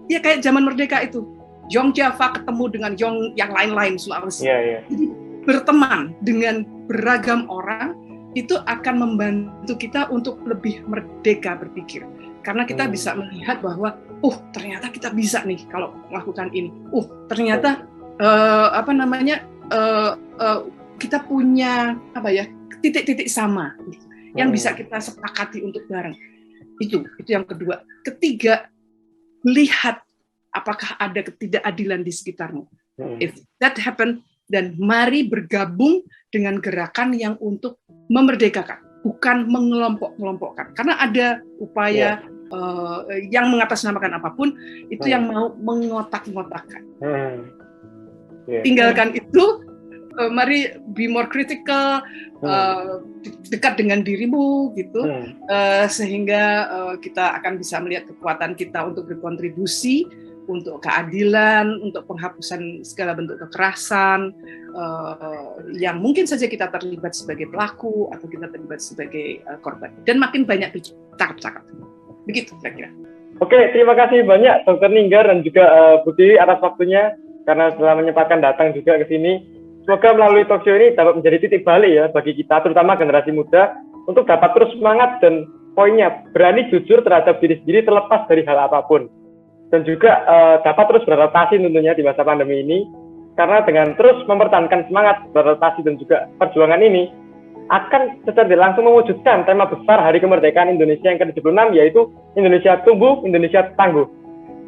ya kayak zaman merdeka itu, Yong Java ketemu dengan Yong yang lain-lain Sulawesi. Jadi berteman dengan beragam orang itu akan membantu kita untuk lebih merdeka berpikir. Karena kita bisa melihat bahwa, ternyata kita bisa nih kalau melakukan ini. Ternyata kita punya titik-titik sama yang bisa kita sepakati untuk bareng. Itu yang kedua. Ketiga, lihat apakah ada ketidakadilan di sekitarmu. If that happen, dan mari bergabung dengan gerakan yang untuk memerdekakan, bukan mengelompok-kelompokkan. Karena ada upaya yang mengatasnamakan apapun, itu yang mau mengotak-ngotakkan. Tinggalkan itu, mari be more critical, dekat dengan dirimu, gitu, sehingga kita akan bisa melihat kekuatan kita untuk berkontribusi, untuk keadilan, untuk penghapusan segala bentuk kekerasan, yang mungkin saja kita terlibat sebagai pelaku atau kita terlibat sebagai korban. Dan makin banyak cakap-cakap. Begitu kira-kira. Oke, terima kasih banyak Dr. Ninggar dan juga Bu Tiwi atas waktunya, karena telah menyempatkan datang juga ke sini. Semoga melalui talk show ini dapat menjadi titik balik ya bagi kita, terutama generasi muda, untuk dapat terus semangat dan poinnya, berani jujur terhadap diri sendiri terlepas dari hal apapun. Dan juga dapat terus beradaptasi tentunya di masa pandemi ini, karena dengan terus mempertahankan semangat beradaptasi dan juga perjuangan ini akan secara langsung mewujudkan tema besar Hari Kemerdekaan Indonesia yang ke-76, yaitu Indonesia Tumbuh, Indonesia Tangguh.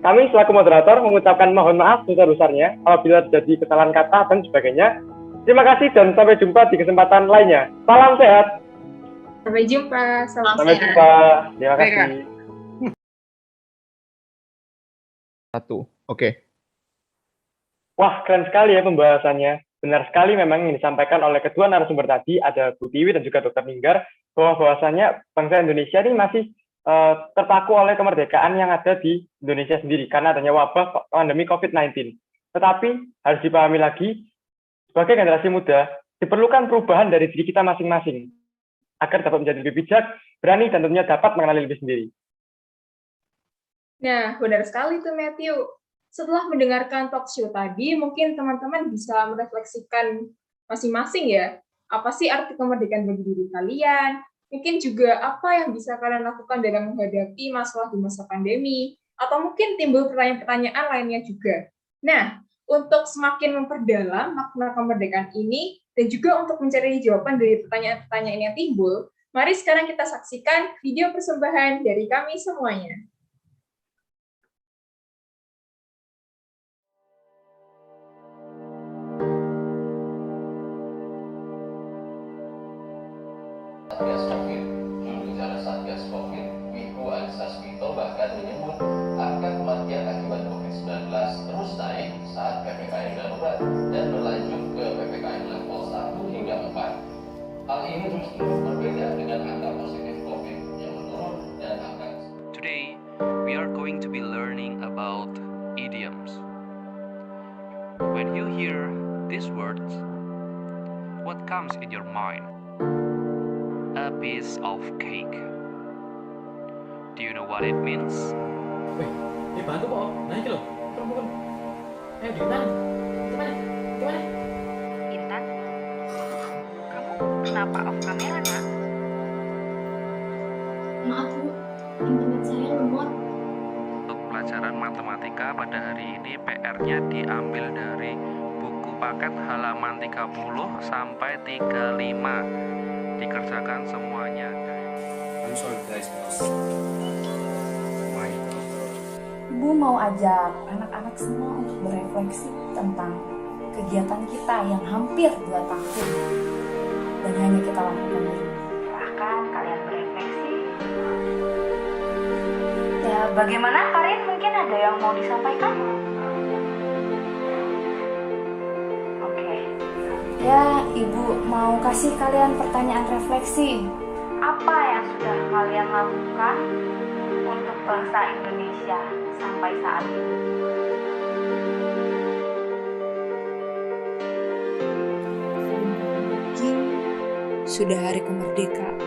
Kami selaku moderator mengucapkan mohon maaf sebesar-besarnya apabila terjadi kesalahan kata dan sebagainya. Terima kasih dan sampai jumpa di kesempatan lainnya. Salam sehat. Sampai jumpa. Sampai jumpa. Terima kasih. Oke. Wah, keren sekali ya pembahasannya. Benar sekali memang yang disampaikan oleh kedua narasumber tadi, ada Bu Tiwi dan juga Dr. Ninggar, bahwasanya bangsa Indonesia ini masih terpaku oleh kemerdekaan yang ada di Indonesia sendiri karena adanya wabah pandemi COVID-19. Tetapi harus dipahami lagi, sebagai generasi muda, diperlukan perubahan dari diri kita masing-masing agar dapat menjadi lebih bijak, berani, dan tentunya dapat mengenali lebih sendiri. Nah, benar sekali tuh Matthew. Setelah mendengarkan talk show tadi, mungkin teman-teman bisa merefleksikan masing-masing ya. Apa sih arti kemerdekaan bagi diri kalian? Mungkin juga apa yang bisa kalian lakukan dalam menghadapi masalah di masa pandemi? Atau mungkin timbul pertanyaan-pertanyaan lainnya juga. Nah, untuk semakin memperdalam makna kemerdekaan ini, dan juga untuk mencari jawaban dari pertanyaan-pertanyaan yang timbul, mari sekarang kita saksikan video persembahan dari kami semuanya. Satgas COVID. Juru bicara Satgas COVID, Wiku Adhisa Smito bahkan menyebut angka kematian akibat COVID-19 terus naik saat PPKM darurat dan berlanjut ke PPKM level 1 hingga 4. Hal ini justru berbeda dengan angka positif COVID yang menurun dan angka. Today, we are going to be learning about idioms. When you hear these words, what comes in your mind? A piece of cake. Do you know what it means? Wih, bantu kok. Naik loh. Turun. Ayo Dintan. Gimana? Intan, kamu kenapa off kamera, nak? Maaf Bu, internet saya lemot. Untuk pelajaran matematika pada hari ini PR-nya diambil dari buku paket halaman 30 sampai 35. Dikerjakan semuanya. I'm sorry guys, Ibu mau ajak anak-anak semua untuk berefleksi tentang kegiatan kita yang hampir 2 tahun dan hanya kita lakukan di rumah. Silahkan kalian berefleksi. Ya, bagaimana Karin? Mungkin ada yang mau disampaikan? Ya, Ibu mau kasih kalian pertanyaan refleksi. Apa yang sudah kalian lakukan untuk bangsa Indonesia sampai saat ini? Mungkin sudah hari kemerdekaan.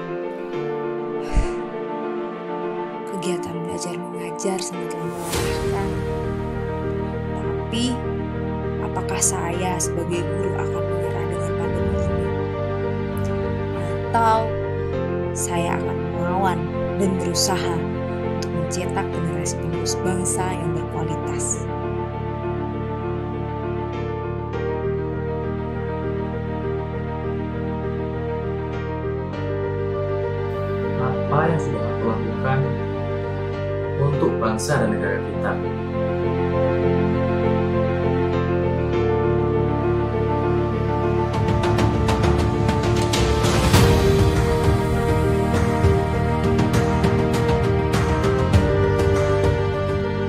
Kegiatan belajar mengajar sangatlah melelahkan. Tapi, apakah saya sebagai guru akan menyerah dengan pandemi ini? Atau saya akan melawan dan berusaha untuk mencetak generasi penerus bangsa yang berkualitas? Apa yang sudah aku lakukan untuk bangsa dan negara kita.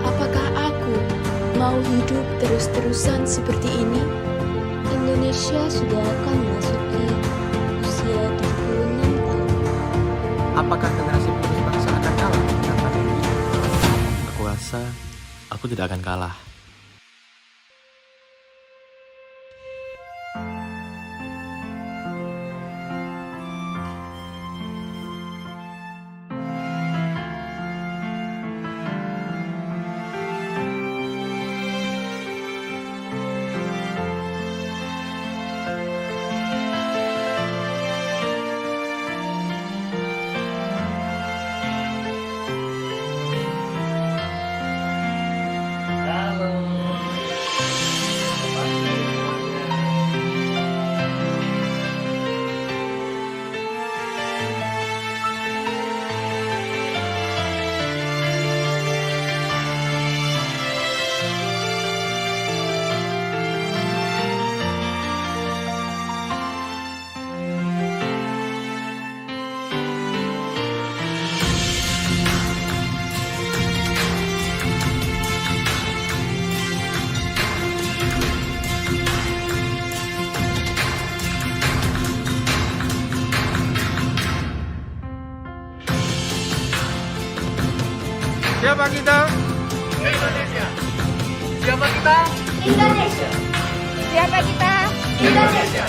Apakah aku mau hidup terus-terusan seperti ini? Indonesia sudah akan memasuki usia 76 tahun. Apakah generasi penerus bangsa akan kalah dengan pandemi? Aku rasa aku tidak akan kalah. Siapa kita? Indonesia. Siapa kita? Indonesia. Siapa kita? Indonesia.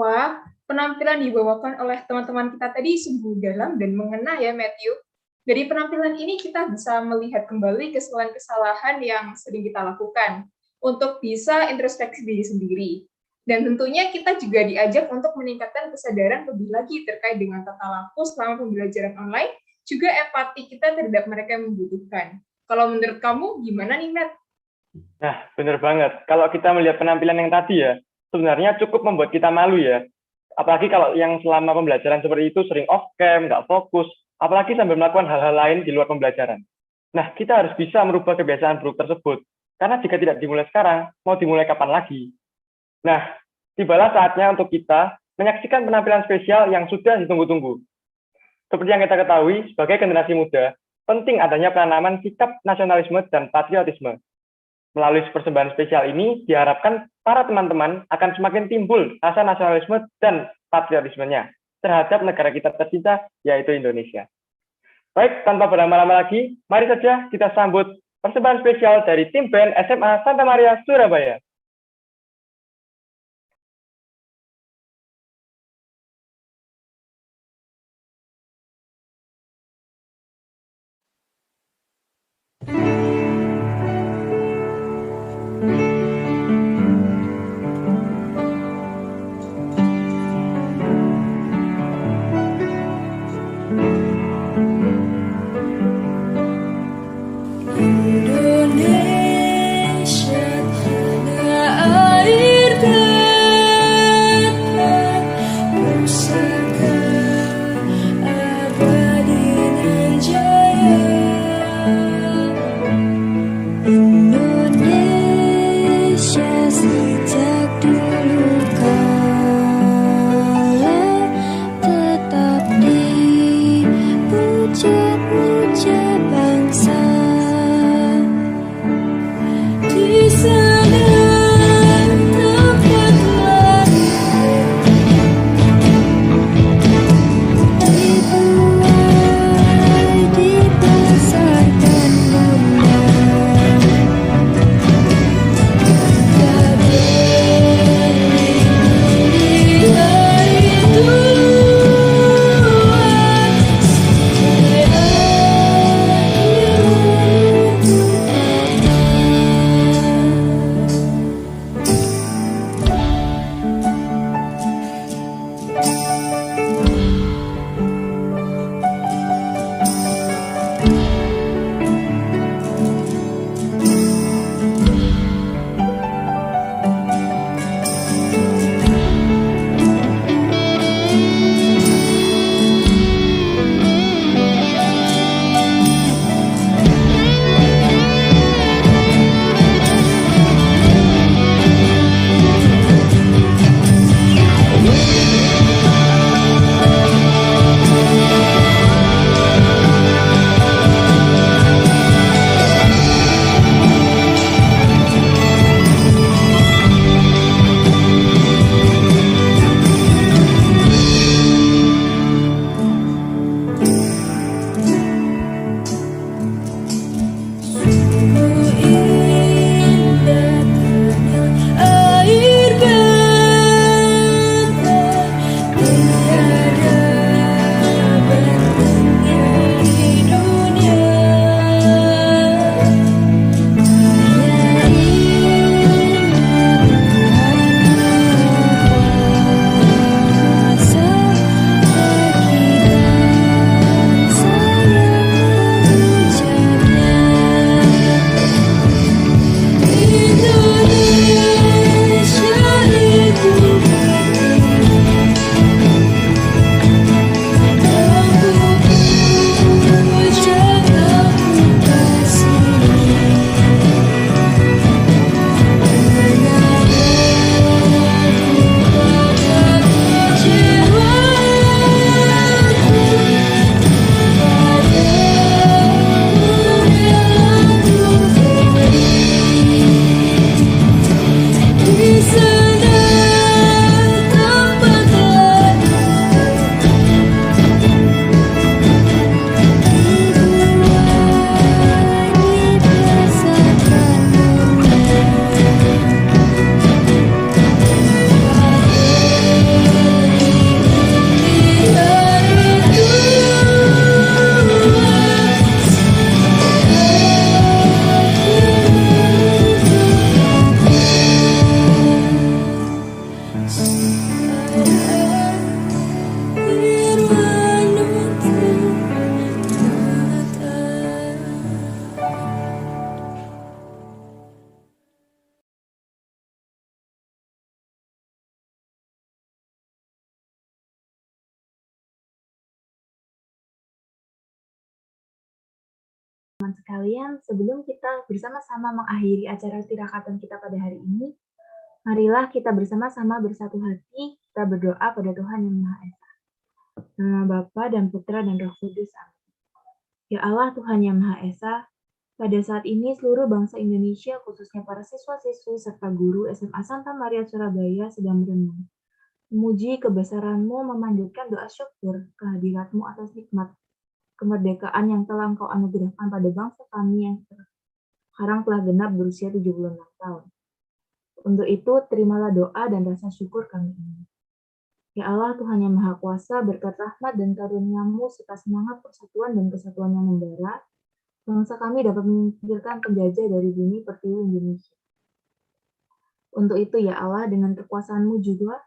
Wah, penampilan dibawakan oleh teman-teman kita tadi sungguh dalam dan mengena ya, Matthew. Dari penampilan ini kita bisa melihat kembali kesalahan-kesalahan yang sering kita lakukan untuk bisa introspeksi diri sendiri. Dan tentunya kita juga diajak untuk meningkatkan kesadaran lebih lagi terkait dengan tata laku selama pembelajaran online, juga empati kita terhadap mereka yang membutuhkan. Kalau menurut kamu, gimana nih, Matt? Nah, benar banget. Kalau kita melihat penampilan yang tadi ya, sebenarnya cukup membuat kita malu ya. Apalagi kalau yang selama pembelajaran seperti itu sering off-cam, nggak fokus, apalagi sambil melakukan hal-hal lain di luar pembelajaran. Nah, kita harus bisa merubah kebiasaan buruk tersebut. Karena jika tidak dimulai sekarang, mau dimulai kapan lagi? Nah, tibalah saatnya untuk kita menyaksikan penampilan spesial yang sudah ditunggu-tunggu. Seperti yang kita ketahui, sebagai generasi muda, penting adanya penanaman sikap nasionalisme dan patriotisme. Melalui persembahan spesial ini, diharapkan para teman-teman akan semakin timbul rasa nasionalisme dan patriotismenya terhadap negara kita tercinta, yaitu Indonesia. Baik, tanpa berlama-lama lagi, mari saja kita sambut persembahan spesial dari tim band SMA Santa Maria, Surabaya. Indonesia tanah teman-teman sekalian, sebelum kita bersama-sama mengakhiri acara tirakatan kita pada hari ini, marilah kita bersama-sama bersatu hati, kita berdoa pada Tuhan Yang Maha Esa. Nama Bapa dan Putra dan Roh Kudus. Amin. Ya Allah Tuhan Yang Maha Esa, pada saat ini seluruh bangsa Indonesia, khususnya para siswa-siswi serta guru SMA Santa Maria Surabaya sedang merenung, memuji kebesaran-Mu, memanjatkan doa syukur kehadirat-Mu atas nikmat kemerdekaan yang telah Engkau anugerahkan pada bangsa kami yang sekarang telah genap berusia 76 tahun. Untuk itu, terimalah doa dan rasa syukur kami ini. Ya Allah, Tuhan Yang Maha Kuasa, berkat rahmat dan karunia-Mu serta semangat persatuan dan kesatuan yang membara, bangsa kami dapat menyingkirkan penjajah dari bumi pertiwi Indonesia. Untuk itu, ya Allah, dengan kekuasaan-Mu juga,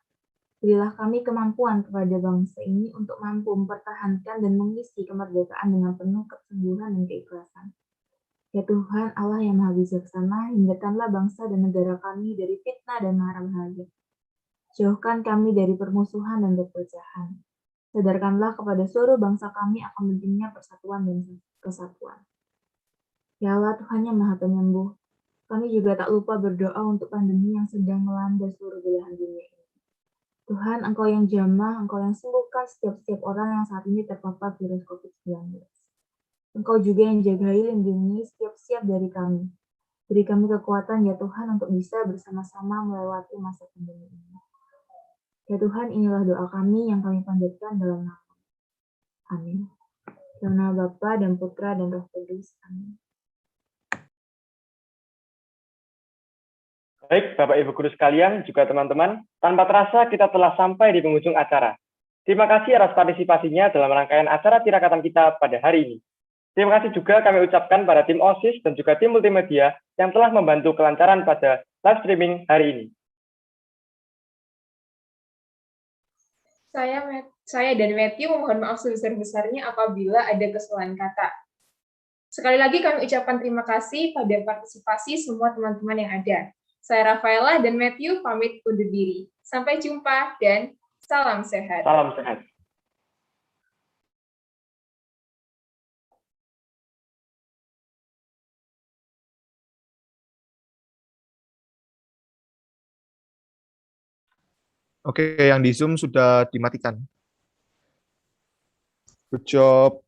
berilah kami kemampuan kepada bangsa ini untuk mampu mempertahankan dan mengisi kemerdekaan dengan penuh kesungguhan dan keikhlasan. Ya Tuhan, Allah yang Maha Bijaksana, hindarkanlah bangsa dan negara kami dari fitnah dan mara bahaya. Jauhkan kami dari permusuhan dan perpecahan. Sadarkanlah kepada seluruh bangsa kami akan pentingnya persatuan dan kesatuan. Ya Allah, Tuhan yang Maha Penyembuh, kami juga tak lupa berdoa untuk pandemi yang sedang melanda seluruh belahan dunia ini. Tuhan, Engkau yang jamah, Engkau yang sembuhkan setiap orang yang saat ini terpapar virus COVID-19. Engkau juga yang jagai, lindungi setiap dari kami. Beri kami kekuatan, ya Tuhan, untuk bisa bersama-sama melewati masa pandemi ini. Ya Tuhan, inilah doa kami yang kami panjatkan dalam nama. Amin. Dalam nama Bapa dan Putra dan Roh Kudus. Amin. Baik, Bapak Ibu Guru sekalian, juga teman-teman, tanpa terasa kita telah sampai di penghujung acara. Terima kasih atas partisipasinya dalam rangkaian acara tirakatan kita pada hari ini. Terima kasih juga kami ucapkan pada tim OSIS dan juga tim multimedia yang telah membantu kelancaran pada live streaming hari ini. Saya dan Matthew memohon maaf sebesar-besarnya apabila ada kesalahan kata. Sekali lagi kami ucapkan terima kasih pada partisipasi semua teman-teman yang ada. Saya Rafaela dan Matthew pamit undur diri. Sampai jumpa dan salam sehat. Salam sehat. Oke, yang di Zoom sudah dimatikan. Good job.